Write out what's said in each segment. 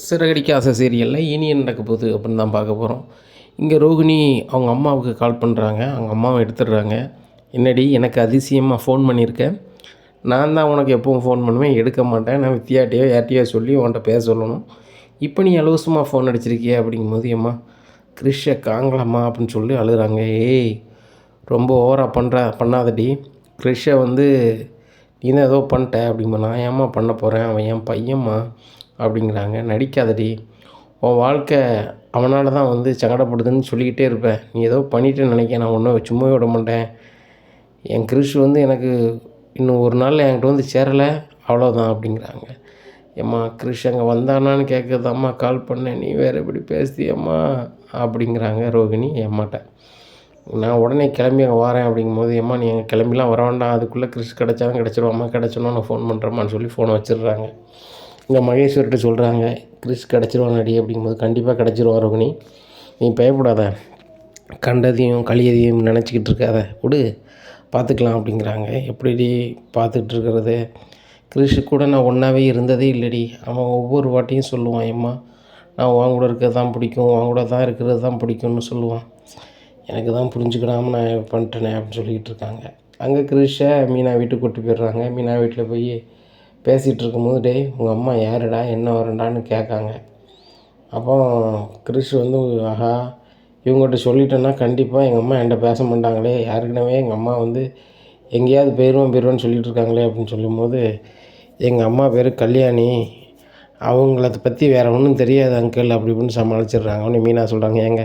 சிறகடிக்க ஆசை சீரியலில் இனி என்ன நடக்க போகுது அப்படின்னு தான் பார்க்க போகிறோம். இங்கே ரோகிணி அவங்க அம்மாவுக்கு கால் பண்ணுறாங்க. அவங்க அம்மாவை எடுத்துடுறாங்க. என்னடி எனக்கு அதிசயமாக ஃபோன் பண்ணியிருக்கேன், நான் தான் உனக்கு எப்பவும் ஃபோன் பண்ணுவேன், எடுக்க மாட்டேன், நான் வித்தியாட்டையோ யார்ட்டையோ சொல்லி உன்கிட்ட பேச சொல்லணும், இப்போ நீ இலவசமாக ஃபோன் அடிச்சிருக்கிய அப்படிங்கும்போது, அம்மா கிறிஷை காங்கலம்மா அப்படின்னு சொல்லி அழுகிறாங்க. ஏய் ரொம்ப ஓவராக பண்ணாதடி, கிறிஷை நீ தான் ஏதோ பண்ணிட்ட அப்படிங்கம்மா. நான் ஏம்மா பண்ண போகிறேன், அவன் என் பையன்மா அப்படிங்கிறாங்க. நடிக்காதடி, உன் வாழ்க்கை அவனால் தான் சங்கடப்படுதுன்னு சொல்லிக்கிட்டே இருப்பேன், நீ ஏதோ பண்ணிட்டேன்னு நினைக்க, நான் ஒன்றும் சும்மாவே விட மாட்டேன். என் கிறிஷ் எனக்கு இன்னும் ஒரு நாளில் என்கிட்ட சேரலை, அவ்வளோதான் அப்படிங்கிறாங்க. ஏம்மா கிறிஷ் அங்கே வந்தானான்னு கேட்குறதாம்மா கால் பண்ணேன், நீ வேறு எப்படி பேசுதியம்மா அப்படிங்கிறாங்க ரோகிணி அம்மாட்ட. நான் உடனே கிளம்பி அங்கே வரேன் அப்படிங்கும்போது, ஏம்மா நீ அங்கே கிளம்பிலாம் வர வேண்டாம், அதுக்குள்ளே கிறிஷ் கிடச்சாலும் கிடச்சிருவாம்மா, கிடச்சோன்னா நான் ஃபோன் பண்ணுறேம்மான்னு சொல்லி ஃபோனை வச்சிடுறாங்க. இங்கே மகேஸ்வர்கிட்ட சொல்கிறாங்க, கிறிஷ் கிடச்சிருவான் அடி அப்படிங்கும்போது, கண்டிப்பாக கிடச்சிருவான் ரோகிணி, நீ பயப்படாத, கண்டதையும் களியதையும் நினச்சிக்கிட்டு இருக்காத, விடு பார்த்துக்கலாம் அப்படிங்கிறாங்க. எப்படி பார்த்துக்கிட்டு இருக்கிறது, கிறிஷு கூட நான் ஒன்றாவே இருந்ததே இல்லைடி, அவன் ஒவ்வொரு வாட்டியும் சொல்லுவான், ஏம்மா நான் உன் கூட இருக்கிறது தான் பிடிக்கும், உன் கூட தான் இருக்கிறது தான் பிடிக்கும்னு சொல்லுவான், எனக்கு தான் புரிஞ்சுக்கிடாமல் நான் பண்ணிட்டேனே அப்படின்னு சொல்லிக்கிட்டு இருக்காங்க. அங்கே கிறிஷை மீனா வீட்டுக்கு கூட்டி போயிடுறாங்க. மீனா வீட்டில் போய் பேசிகிட்டு இருக்கும்போது, டே உங்கள் அம்மா யாருடா என்ன வரண்டான்னு கேட்காங்க. அப்போ கிறிஷ் ஆஹா இவங்ககிட்ட சொல்லிட்டேன்னா கண்டிப்பாக எங்கள் அம்மா என்கிட்ட பேச மாட்டாங்களே, யாருக்குனவே எங்கள் அம்மா எங்கேயாவது போயிடுவேன்னு சொல்லிகிட்டு இருக்காங்களே அப்படின்னு சொல்லும்போது, எங்கள் அம்மா பேர் கல்யாணி, அவங்கள பற்றி வேறு ஒன்றும் தெரியாது அங்கிள் அப்படி இப்படின்னு சமாளிச்சிடுறாங்க. அவனே மீனா சொல்கிறாங்க, ஏங்க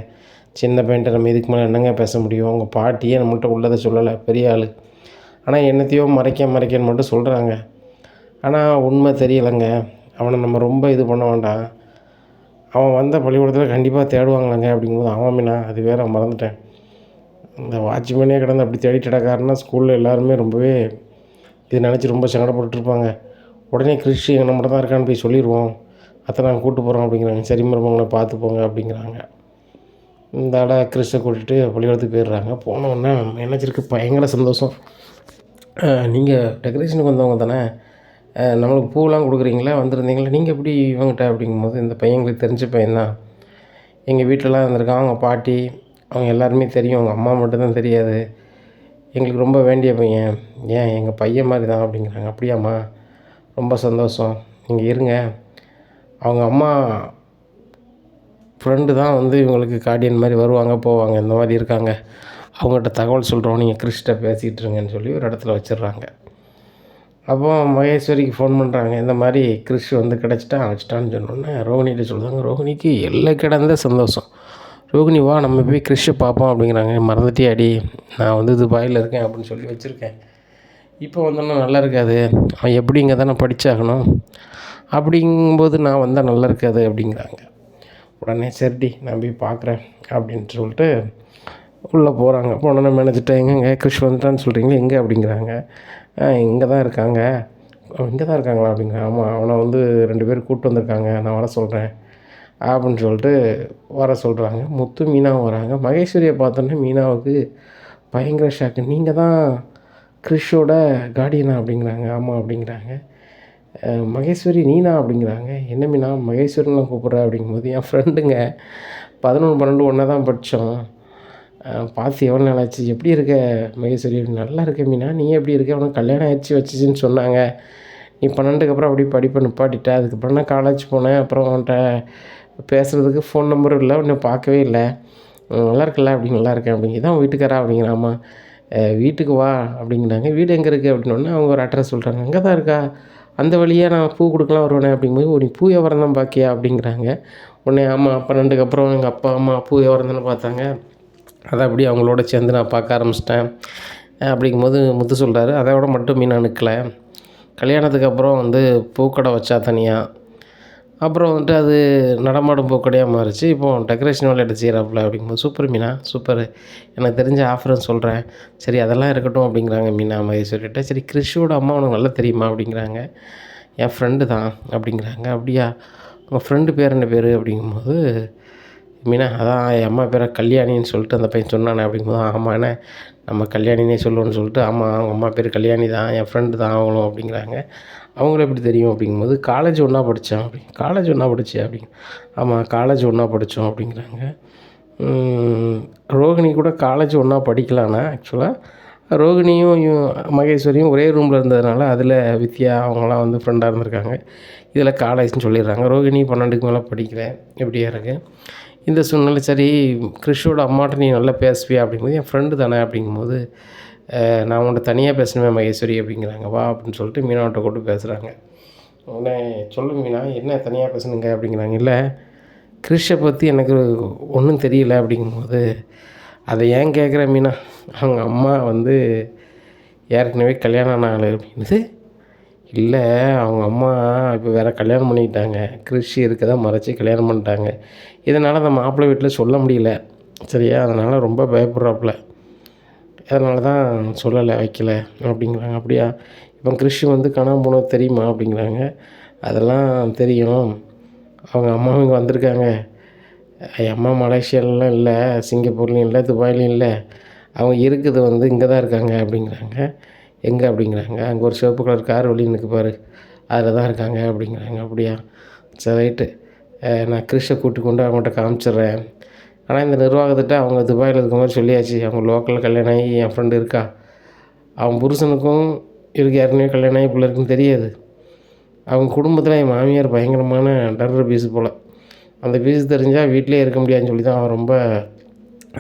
சின்ன பையன்ட்ட நம்ம இதுக்கு மேலே என்னங்க பேச முடியும், உங்கள் பாட்டியே நம்மள்கிட்ட உள்ளதை சொல்லலை, பெரிய ஆள், ஆனால் என்னத்தையோ மறைக்கன்னு மட்டும் சொல்கிறாங்க, ஆனால் உண்மை தெரியலைங்க, அவனை நம்ம ரொம்ப இது பண்ண வேண்டாம், அவன் வந்த பள்ளிக்கூடத்தில் கண்டிப்பாக தேடுவாங்களாங்க அப்படிங்கும்போது, அவன் மீனா அது வேறு மறந்துட்டேன், இந்த வாட்ச்மேனே கிடந்து அப்படி தேடிட்டு கிடக்காருன்னா ஸ்கூலில் எல்லாருமே ரொம்பவே இது நினச்சி ரொம்ப சங்கடப்பட்டுருப்பாங்க, உடனே கிறிஷ் எங்கள் மட்டும் தான் இருக்கான்னு போய் சொல்லிடுவோம், அத்தை நாங்கள் கூப்பிட்டு போகிறோம் அப்படிங்கிறாங்க. சரி மருமகளை பார்த்துப்போங்க அப்படிங்கிறாங்க. இந்த கிறிஷை கூட்டிகிட்டு பள்ளிக்கூடத்துக்கு போயிடுறாங்க. போனோடனே மேனேஜருக்கு பயங்கர சந்தோஷம். நீங்கள் டெக்கரேஷனுக்கு வந்தவங்க தானே, நம்மளுக்கு பூவெலாம் கொடுக்குறீங்களா, வந்திருந்தீங்களா, நீங்கள் எப்படி இவங்ககிட்ட அப்படிங்கும்போது, இந்த பையங்களுக்கு தெரிஞ்ச பையன்தான், எங்கள் வீட்டிலலாம் இருந்திருக்கான், அவங்க பாட்டி அவங்க எல்லாருமே தெரியும், அவங்க அம்மா மட்டும்தான் தெரியாது, எங்களுக்கு ரொம்ப வேண்டிய பையன், ஏன் எங்கள் பையன் மாதிரி தான் அப்படிங்கிறாங்க. அப்படியாம்மா, ரொம்ப சந்தோஷம், நீங்கள் இருங்க, அவங்க அம்மா ஃப்ரெண்டு தான் இவங்களுக்கு கார்டியன் மாதிரி வருவாங்க போவாங்க, இந்த மாதிரி இருக்காங்க, அவங்ககிட்ட தகவல் சொல்கிறோம், நீங்கள் கிறிஸ்கிட்ட பேசிகிட்டு இருங்கன்னு சொல்லி ஒரு இடத்துல வச்சிடுறாங்க. அப்போ மகேஸ்வரிக்கு ஃபோன் பண்ணுறாங்க, இந்த மாதிரி கிறிஷ் வச்சுட்டான்னு சொன்னோன்னே ரோகிணிகிட்ட சொல்கிறாங்க. ரோகிணிக்கு எல்லாம் கிடந்த சந்தோஷம். ரோகிணி வா நம்ம போய் கிறிஷை பார்ப்போம் அப்படிங்கிறாங்க. மறந்துட்டே அடி, நான் துபாயில் இருக்கேன் அப்படின்னு சொல்லி வச்சுருக்கேன், இப்போ வந்தோன்னா நல்லா இருக்காது, அவன் எப்படி இங்கே தானே படித்தாகணும், அப்படிங்கும்போது நான் வந்தால் நல்லா இருக்காது அப்படிங்கிறாங்க. உடனே சரிடி நான் போய் பார்க்குறேன் அப்படின்ட்டு சொல்லிட்டு உள்ளே போகிறாங்க. போனோன்னே மேனேஜர்கிட்ட, எங்கேங்க கிறிஷ் வந்துட்டான்னு சொல்கிறீங்களே எங்கே அப்படிங்கிறாங்க. இங்கே தான் இருக்காங்க. இங்கே தான் இருக்காங்களா அப்படிங்கிறாங்க. ஆமாம், அவனை 2 பேர் கூப்பிட்டு வந்திருக்காங்க, நான் வர சொல்கிறேன் அப்படின்னு சொல்லிட்டு வர சொல்கிறாங்க. முத்து மீனாவும் வராங்க. மகேஸ்வரியை பார்த்தோன்னே மீனாவுக்கு பயங்கர ஷாக்கு. நீங்கள் தான் கிறிஷோட கார்டியனா அப்படிங்கிறாங்க. ஆமாம் அப்படிங்கிறாங்க. மகேஸ்வரி நீனா அப்படிங்கிறாங்க. என்ன மீனா மகேஸ்வரிலாம் கூப்பிட்ற அப்படிங்கும்போது, என் ஃப்ரெண்டுங்க 11, 12 ஒன்றா தான் படித்தோம், பார்த்து எவ்வளோ நாள் ஆச்சு, எப்படி இருக்க மகேஸ்வரி, நல்லா இருக்க மீனா, நீ எப்படி இருக்க, அவனுக்கு கல்யாணம் ஆயிடுச்சு வச்சுச்சின்னு சொன்னாங்க, நீ 12க்கு அப்புறம் அப்படி படிப்பை நிப்பாட்டிட்ட, அதுக்கப்புறம் நான் காலேஜ் போனேன், அப்புறம் அவன்கிட்ட பேசுகிறதுக்கு ஃபோன் நம்பரும் இல்லை, ஒன்றும் பார்க்கவே இல்லை, நல்லா இருக்கல அப்படி, நல்லா இருக்கேன் அப்படிங்க. இதான் வீட்டுக்காரா அப்படிங்கிறாம்மா. வீட்டுக்கு வா அப்படிங்கிறாங்க. வீடு எங்கே இருக்குது அப்படின்னோடனே அவங்க ஒரு அட்ரஸ் சொல்கிறாங்க. அங்கே தான் இருக்கா, அந்த வழியாக நான் பூ கொடுக்கலாம் வருவேனே அப்படிங்கும்போது, நீ பூ வியாபாரம் தான் பார்க்கியா அப்படிங்கிறாங்க. உடனே ஆமாம், 12க்கு அப்புறம் எங்கள் அப்பா அம்மா பூ வியாபாரம் தானே பார்த்தாங்க, அதை அப்படி அவங்களோட சேர்ந்து நான் பார்க்க ஆரம்பிச்சிட்டேன் அப்படிங்கும்போது முத்து சொல்கிறாரு. அதை விட மட்டும் மீன் அணுக்கலை, கல்யாணத்துக்கு அப்புறம் பூக்கடை வச்சா தனியாக, அப்புறம் அது நடமாடும் பூக்கடையாக மாறிச்சு, இப்போது டெக்கரேஷன் வேலை எடுத்து செய்கிறாப்புல அப்படிங்கும்போது, சூப்பர் மீனா சூப்பர், எனக்கு தெரிஞ்ச ஆஃபர்னு சொல்கிறேன், சரி அதெல்லாம் இருக்கட்டும் அப்படிங்கிறாங்க மீனா மகேஸ்வரிகிட்ட. சரி கிறிஷோட அம்மா உனக்கு நல்லா தெரியுமா அப்படிங்கிறாங்க. என் ஃப்ரெண்டு தான் அப்படிங்கிறாங்க. அப்படியா, உங்கள் ஃப்ரெண்டு பேர் என்ன பேர் அப்படிங்கும்போது, மீனா அதான் என் அம்மா பேரை கல்யாணின்னு சொல்லிட்டு அந்த பையன் சொன்னானே அப்படிங்கும்போது, ஆமாண்ணே நம்ம கல்யாணினே சொல்லுவோன்னு சொல்லிட்டு, ஆமாம் அவங்க அம்மா பேர் கல்யாணி தான், என் ஃப்ரெண்டு தான் அவங்களும் அப்படிங்கிறாங்க. அவங்கள எப்படி தெரியும் அப்படிங்கும்போது, காலேஜ் ஒன்றா படித்தோம் அப்படி. காலேஜ் ஒன்றா படிச்சியா அப்படிங்க. ஆமாம் காலேஜ் ஒன்றா படித்தோம் அப்படிங்கிறாங்க. ரோகிணி கூட காலேஜ் ஒன்றா படிக்கலாண்ணா ஆக்சுவலாக. ரோகிணியும் மகேஸ்வரியும் ஒரே ரூமில் இருந்ததுனால அதில் வித்யா அவங்களாம் வந்து ஃப்ரெண்டாக இருந்திருக்காங்க. இதில் காலேஜ்னு சொல்லிடுறாங்க. ரோகிணி 12க்கு மேலே படிக்கல. இப்படியா இருக்குது இந்த சூழ்நிலை. சரி கிறிஷோட அம்மாட்ட நீ நல்லா பேசுவியா அப்படிங்கும்போது, என் ஃப்ரெண்டு தானே அப்படிங்கும்போது, நான் உன்கிட்ட தனியாக பேசணுமே மகேஸ்வரி அப்படிங்கிறாங்க. வா அப்படின்னு சொல்லிட்டு மீனாவட்ட கூப்பிட்டு பேசுகிறாங்க. உடனே சொல்லு மீனா என்ன தனியாக பேசணுங்க அப்படிங்கிறாங்க. இல்லை கிறிஷை பற்றி எனக்கு ஒன்றும் தெரியல அப்படிங்கும்போது, அதை ஏன் கேட்குற மீனா, அவங்க அம்மா வந்து ஏற்கனவே கல்யாணம் ஆன ஆள் அப்படின்னுது. இல்லை அவங்க அம்மா இப்போ வேறு கல்யாணம் பண்ணிக்கிட்டாங்க. கிறிஷ் இருக்கதை மறைச்சி கல்யாணம் பண்ணிட்டாங்க. இதனால் அந்த மாப்பிள்ளை வீட்டில் சொல்ல முடியல சரியா, அதனால் ரொம்ப பயப்படுறாப்புல. அதனால தான் சொல்லலை வைக்கல அப்படிங்கிறாங்க. அப்படியா இப்போ கிறிஷ் வந்து காணாமல் போனது தெரியுமா அப்படிங்கிறாங்க. அதெல்லாம் தெரியும். அவங்க அம்மாவும் இங்கே வந்திருக்காங்க. என் அம்மா மலேசியாலலாம் இல்லை, சிங்கப்பூர்லேயும் இல்லை, துபாயிலையும் இல்லை. அவங்க இருக்குது வந்து இங்கே தான் இருக்காங்க அப்படிங்கிறாங்க. எங்கே அப்படிங்கிறாங்க. அங்கே ஒரு சிவப்பு கலர் கார் வெளியே நிற்கு பாரு, அதில் தான் இருக்காங்க அப்படிங்கிறாங்க. அப்படியா சரி ரைட்டு, நான் கிறிஷை கூட்டி கொண்டு அவங்கள்ட்ட காமிச்சிட்றேன். ஆனால் இந்த நிர்வாகத்திட்ட அவங்க துபாயில் இருக்க மாதிரி சொல்லியாச்சு. அவங்க லோக்கலில் கல்யாணம் ஆகி என் ஃப்ரெண்டு இருக்கா, அவன் புருஷனுக்கும் இவருக்கு ஏற்கனவே கல்யாணம் ஆகி பிள்ளை இருக்குன்னு தெரியாது. அவங்க குடும்பத்தில் என் மாமியார் பயங்கரமான டர்ரு பீஸு போல். அந்த பீஸு தெரிஞ்சால் வீட்டிலே இருக்க முடியாதுன்னு சொல்லி தான் அவன் ரொம்ப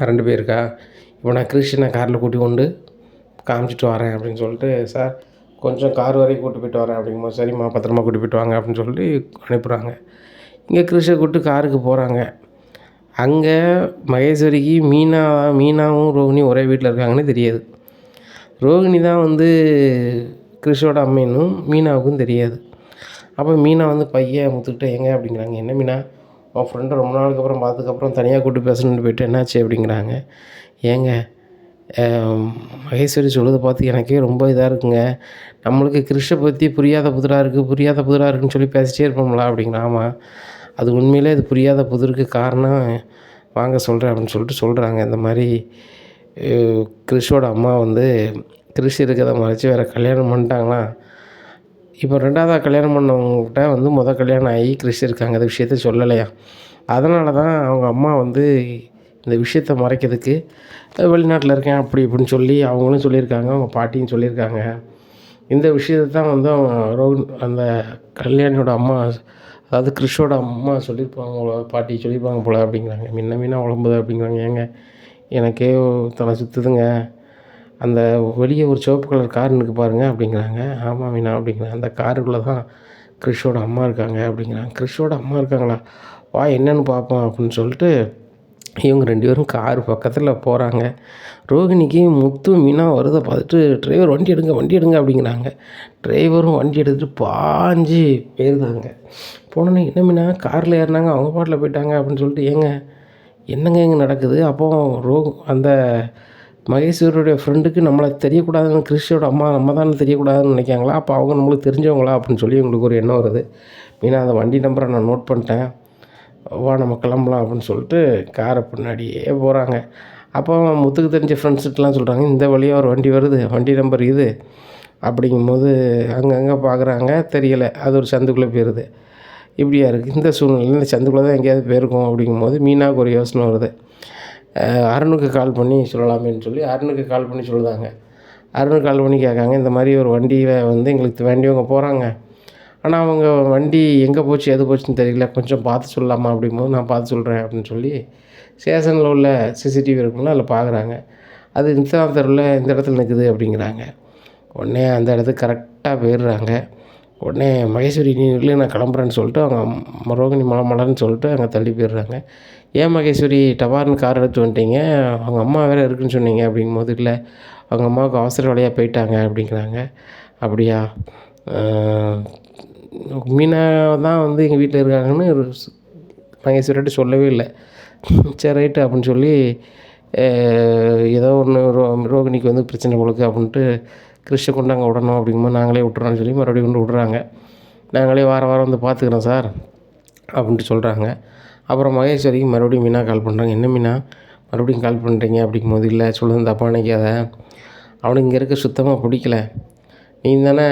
அரண்டு போயிருக்கா. இப்போ நான் கிறிஷனை காரில் கூட்டி கொண்டு காமிச்சிட்டு வரேன் அப்படின்னு சொல்லிட்டு, சார் கொஞ்சம் கார் வரைக்கும் கூட்டி போய்ட்டு வரேன் அப்படிங்கும்போது, சரிம்மா பத்திரமா கூட்டி போய்ட்டு வாங்க அப்படின்னு சொல்லி அனுப்புகிறாங்க. இங்கே கிறிஷை கூப்பிட்டு காருக்கு போகிறாங்க. அங்கே மகேஸ்வரிக்கு மீனாவும் ரோகிணியும் ஒரே வீட்டில் இருக்காங்கன்னு தெரியாது. ரோகிணி தான் வந்து கிறிஷோட அம்மைன்னும் மீனாவுக்கும் தெரியாது. அப்போ மீனா வந்து பையன் முத்துக்கிட்ட எங்க அப்படிங்கிறாங்க. என்ன மீனா உன் ஃப்ரெண்டை ரொம்ப நாளுக்கு அப்புறம் பார்த்ததுக்கப்புறம் தனியாக கூப்பிட்டு பேசணுன்னு போய்ட்டு என்னாச்சு அப்படிங்கிறாங்க. ஏங்க மகேஸ்வரி சொல்லுறதை பார்த்து எனக்கே ரொம்ப இதாக இருக்குங்க. நம்மளுக்கு கிறிஷை பற்றி புரியாத புதிராக இருக்குன்னு சொல்லி பேசிட்டே இருப்போம்ல அப்படிங்கிற. ஆமாம் அது உண்மையிலே அது புரியாத புதிருக்கு காரணம் வாங்க சொல்கிறேன் அப்படின்னு சொல்லிட்டு சொல்கிறாங்க. இந்த மாதிரி கிறிஷோட அம்மா வந்து கிறிஷ் இருக்கிறத மறைச்சி வேறு கல்யாணம் பண்ணிட்டாங்களாம். இப்போ 2வதா கல்யாணம் பண்ணவங்ககிட்ட வந்து கல்யாணம் ஆகி கிறிஷ் இருக்காங்க, அந்த விஷயத்த சொல்லலையா. அதனால தான் அவங்க அம்மா வந்து இந்த விஷயத்த மறைக்கிறதுக்கு வெளிநாட்டில் இருக்கேன் அப்படி இப்படின்னு சொல்லி அவங்களும் சொல்லியிருக்காங்க, அவங்க பாட்டியும் சொல்லியிருக்காங்க. இந்த விஷயத்தை தான் வந்து அவங்க அந்த கல்யாணியோட அம்மா, அதாவது கிறிஷோட அம்மா சொல்லியிருப்பாங்க போல, பாட்டி சொல்லியிருப்பாங்க போல் அப்படிங்கிறாங்க. மீனா உழம்புது அப்படிங்கிறாங்க. ஏங்க எனக்கே தலை சுற்றுதுங்க. அந்த வெளியே ஒரு சிவப்பு கலர் கார் நிற்கு பாருங்கள் அப்படிங்கிறாங்க. ஆமாம் மீனா அப்படிங்கிறாங்க. அந்த காருக்குள்ளே தான் கிறிஷோட அம்மா இருக்காங்க அப்படிங்கிறாங்க. கிறிஷோட அம்மா இருக்காங்களா, வா என்னென்னு பார்ப்போம் அப்படின்னு சொல்லிட்டு இவங்க 2 பேரும் கார் பக்கத்தில் போகிறாங்க. ரோகிணிக்கு முத்து மீனா வருதை பார்த்துட்டு, டிரைவர் வண்டி எடுங்க அப்படிங்கிறாங்க. டிரைவரும் வண்டி எடுத்துகிட்டு பாஞ்சு போயிருந்தாங்க. போனோன்னே என்ன மீனா காரில் ஏறினாங்க, அவங்க பாட்டில் போயிட்டாங்க அப்படின்னு சொல்லிட்டு, ஏங்க என்னங்க இங்கே நடக்குது. அப்போ அந்த மகேஸ்வரியுடைய ஃப்ரெண்டுக்கு நம்மளை தெரியக்கூடாதுன்னு கிறிஷோட அம்மா நம்ம தான் தெரியக்கூடாதுன்னு நினைக்காங்களா, அப்போ அவங்க நம்மளுக்கு தெரிஞ்சவங்களா அப்படின்னு சொல்லி எங்களுக்கு ஒரு எண்ணம் வருது. மீனா அந்த வண்டி நம்பரை நான் நோட் பண்ணிட்டேன், வா நம்ம கிளம்பலாம் அப்படின்னு சொல்லிட்டு காரை பின்னாடியே போகிறாங்க. அப்போ முத்துக்கு தெரிஞ்ச ஃப்ரெண்ட்ஸ்கிட்டலாம் சொல்கிறாங்க, இந்த வழியாக ஒரு வண்டி வருது, வண்டி நம்பர் இது அப்படிங்கும்போது அங்கங்கே பார்க்குறாங்க, தெரியலை. அது ஒரு சந்துக்குள்ளே போயிடுது. இப்படியா இருக்குது இந்த சூழ்நிலையில். இந்த சந்துக்குள்ளே தான் எங்கேயாவது போயிருக்கோம் அப்படிங்கும்போது மீனாவுக்கு ஒரு யோசனை வருது. அருணுக்கு கால் பண்ணி சொல்லலாமேன்னு சொல்லி அருணுக்கு கால் பண்ணி சொல்லுதாங்க. அருணுக்கு கால் பண்ணி கேட்காங்க, இந்த மாதிரி ஒரு வண்டியை வந்து எங்களுக்கு வேண்டியவங்க போகிறாங்க, ஆனால் அவங்க வண்டி எங்கே போச்சு எது போச்சுன்னு தெரியல, கொஞ்சம் பார்த்து சொல்லலாமா அப்படிங்கும்போது, நான் பார்த்து சொல்கிறேன் அப்படின்னு சொல்லி ஸ்டேஷனில் உள்ள சிசிடிவி இருக்குங்களா அதில் பார்க்குறாங்க. அது இந்த தெருவில் இந்த இடத்துல நிற்குது அப்படிங்கிறாங்க. உடனே அந்த இடத்துக்கு கரெக்டாக போயிடுறாங்க. உடனே மகேஸ்வரி நீ இல்லை நான் கிளம்புறேன்னு சொல்லிட்டு அவங்க ரோகிணி மலன்னு சொல்லிட்டு அங்கே தள்ளி போயிடுறாங்க. ஏன் மகேஸ்வரி டவார்னு கார் எடுத்து வந்துட்டீங்க, அவங்க அம்மா வேறு இருக்குதுன்னு சொன்னீங்க அப்படிங்கும்போது, இல்லை அவங்க அம்மாவுக்கு அவசர வேலையாக போயிட்டாங்க அப்படிங்கிறாங்க. அப்படியா, மீனா தான் வந்து எங்கள் வீட்டில் இருக்காங்கன்னு மகேஸ்வரிட்ட சொல்லவே இல்லை. சரி ரைட்டு அப்படின்னு சொல்லி ஏதோ ஒன்று ரோகிணிக்கு வந்து பிரச்சனை போலுக்கு அப்படின்ட்டு கிறிஷை கொண்டு அங்கே விடணும் அப்படிங்கும்போது நாங்களே விட்டுறோன்னு சொல்லி மறுபடியும் கொண்டு விட்றாங்க. நாங்களே வாரம் வந்து பார்த்துக்குறோம் சார் அப்படின்ட்டு சொல்கிறாங்க. அப்புறம் மகேஸ்வரிக்கு மறுபடியும் மீனா கால் பண்ணுறாங்க. என்ன மீனா மறுபடியும் கால் பண்ணுறீங்க அப்படிங்கும்போது, இல்லை சொல்லுறது தப்பாக நினைக்காத, அவனுக்கு இங்கே இருக்க சுத்தமாக பிடிக்கல. நீ தானே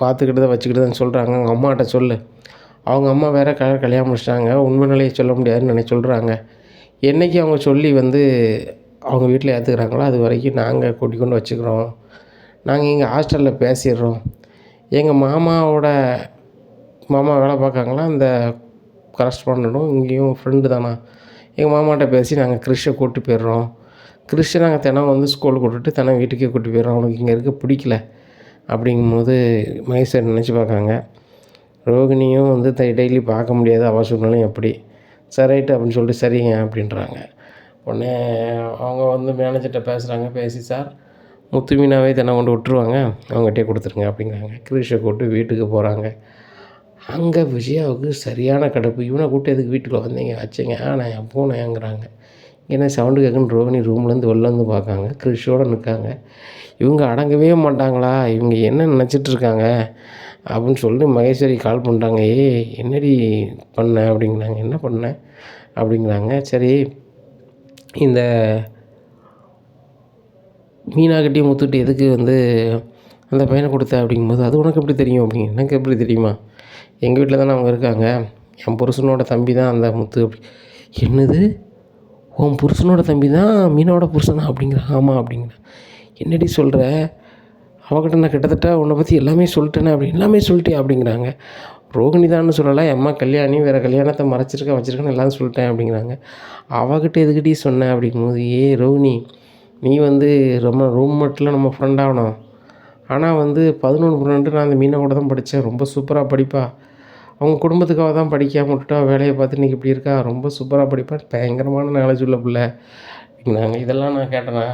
பார்த்துக்கிட்டு வச்சுக்கிட்டுதான்னு சொல்கிறாங்க. அவங்க அம்மாட்ட சொல்லு. அவங்க அம்மா வேறு கல்யாணம் முடிச்சிட்டாங்க. உண்மை நிலையை சொல்ல முடியாதுன்னு சொல்கிறாங்க. என்றைக்கு அவங்க சொல்லி அவங்க வீட்டில் ஏற்றுக்கிறாங்களோ அது வரைக்கும் நாங்கள் கூட்டிக் கொண்டு வச்சுக்கிறோம். நாங்கள் இங்கே ஹாஸ்டலில் பேசிடுறோம். எங்கள் மாமா வேலை பார்க்காங்களா அந்த கரஸ்பாண்டனும் இங்கேயும் ஃப்ரெண்டு தானா. எங்கள் மாமாட்ட பேசி நாங்கள் கிறிஷை கூட்டி போயிடுறோம். கிறிஷை நாங்கள் தினம் ஸ்கூலுக்கு விட்டுட்டு தினம் வீட்டுக்கே கூட்டி போயிடுறோம். அவனுக்கு இங்கே இருக்க பிடிக்கல அப்படிங்கும்போது மகேஸ்வரி நினச்சி பார்க்காங்க. ரோகிணியும் டெய்லி பார்க்க முடியாது, அவள் சூழ்நிலையும் எப்படி. சரி ரைட்டு அப்படின்னு சொல்லிட்டு சரிங்க அப்படின்றாங்க. உடனே அவங்க மேனேஜர்கிட்ட பேசுகிறாங்க. பேசி சார் முத்து மீனாவே தினம் கொண்டு விட்டுருவாங்க, அவங்ககிட்டே கொடுத்துருங்க அப்படிங்கிறாங்க. கிரீஷை கூப்பிட்டு வீட்டுக்கு போகிறாங்க. அங்கே விஜயாவுக்கு சரியான கடுப்பு. இவனை கூப்பிட்டு எதுக்கு வீட்டுக்குள்ளே வந்தீங்க வச்சிங்க, நான் போனேங்கிறாங்க. ஏன்னா சவுண்டு கேட்குன்னு ரோகிணி ரூம்லேருந்து வெளில பார்க்காங்க. கிறிஷோடு நிற்காங்க. இவங்க அடங்கவே மாட்டாங்களா, இவங்க என்ன நினச்சிட்ருக்காங்க அப்படின்னு சொல்லிட்டு மகேஸ்வரி கால் பண்ணுறாங்க. என்னடி பண்ண அப்படிங்கிறாங்க. என்ன பண்ணேன் அப்படிங்கிறாங்க. சரி இந்த மீனாக்கிட்டையும் முத்துக்கிட்டே எதுக்கு அந்த பையனை கொடுத்த அப்படிங்கும்போது, அது உனக்கு எப்படி தெரியும் அப்படிங்க. எனக்கு எப்படி தெரியுமா, எங்கள் வீட்டில் தானே அவங்க இருக்காங்க, என் புருஷனோட தம்பி தான் அந்த முத்து அப்படி. என்னது உன் புருஷனோட தம்பி தான் மீனோட புருஷனா அப்படிங்கிறான். ஆமாம் அப்படிங்கிறேன். என்னடி சொல்கிற, அவகிட்ட நான் கிட்டத்தட்ட உன்னை பற்றி எல்லாமே சொல்லிட்டேனே எல்லாமே சொல்லிட்டேன் அப்படிங்கிறாங்க. ரோகிணி தான் சொல்லலை, அம்மா கல்யாணி வேறு கல்யாணத்தை மறைச்சிருக்கேன் வச்சுருக்கேன்னு எல்லாம் சொல்லிட்டேன் அப்படிங்கிறாங்க. அவகிட்ட எதுக்கிட்டே சொன்னேன் அப்படிங்கும்போது, ரோகிணி நீ ரொம்ப ரூம்மேட்டில் நம்ம ஃப்ரெண்ட் ஆகணும். ஆனால் 11 12 நான் அந்த மீனை கூட தான் படித்தேன். ரொம்ப சூப்பராக படிப்பா. அவங்க குடும்பத்துக்காக தான் படிக்காமல் விட்டுட்டா, வேலையை பார்த்து இன்றைக்கி இப்படி இருக்கா. ரொம்ப சூப்பராக படிப்பா, பயங்கரமான நாலேஜ் உள்ள பிள்ளை அப்படிங்கிறாங்க. இதெல்லாம் நான் கேட்டேனா,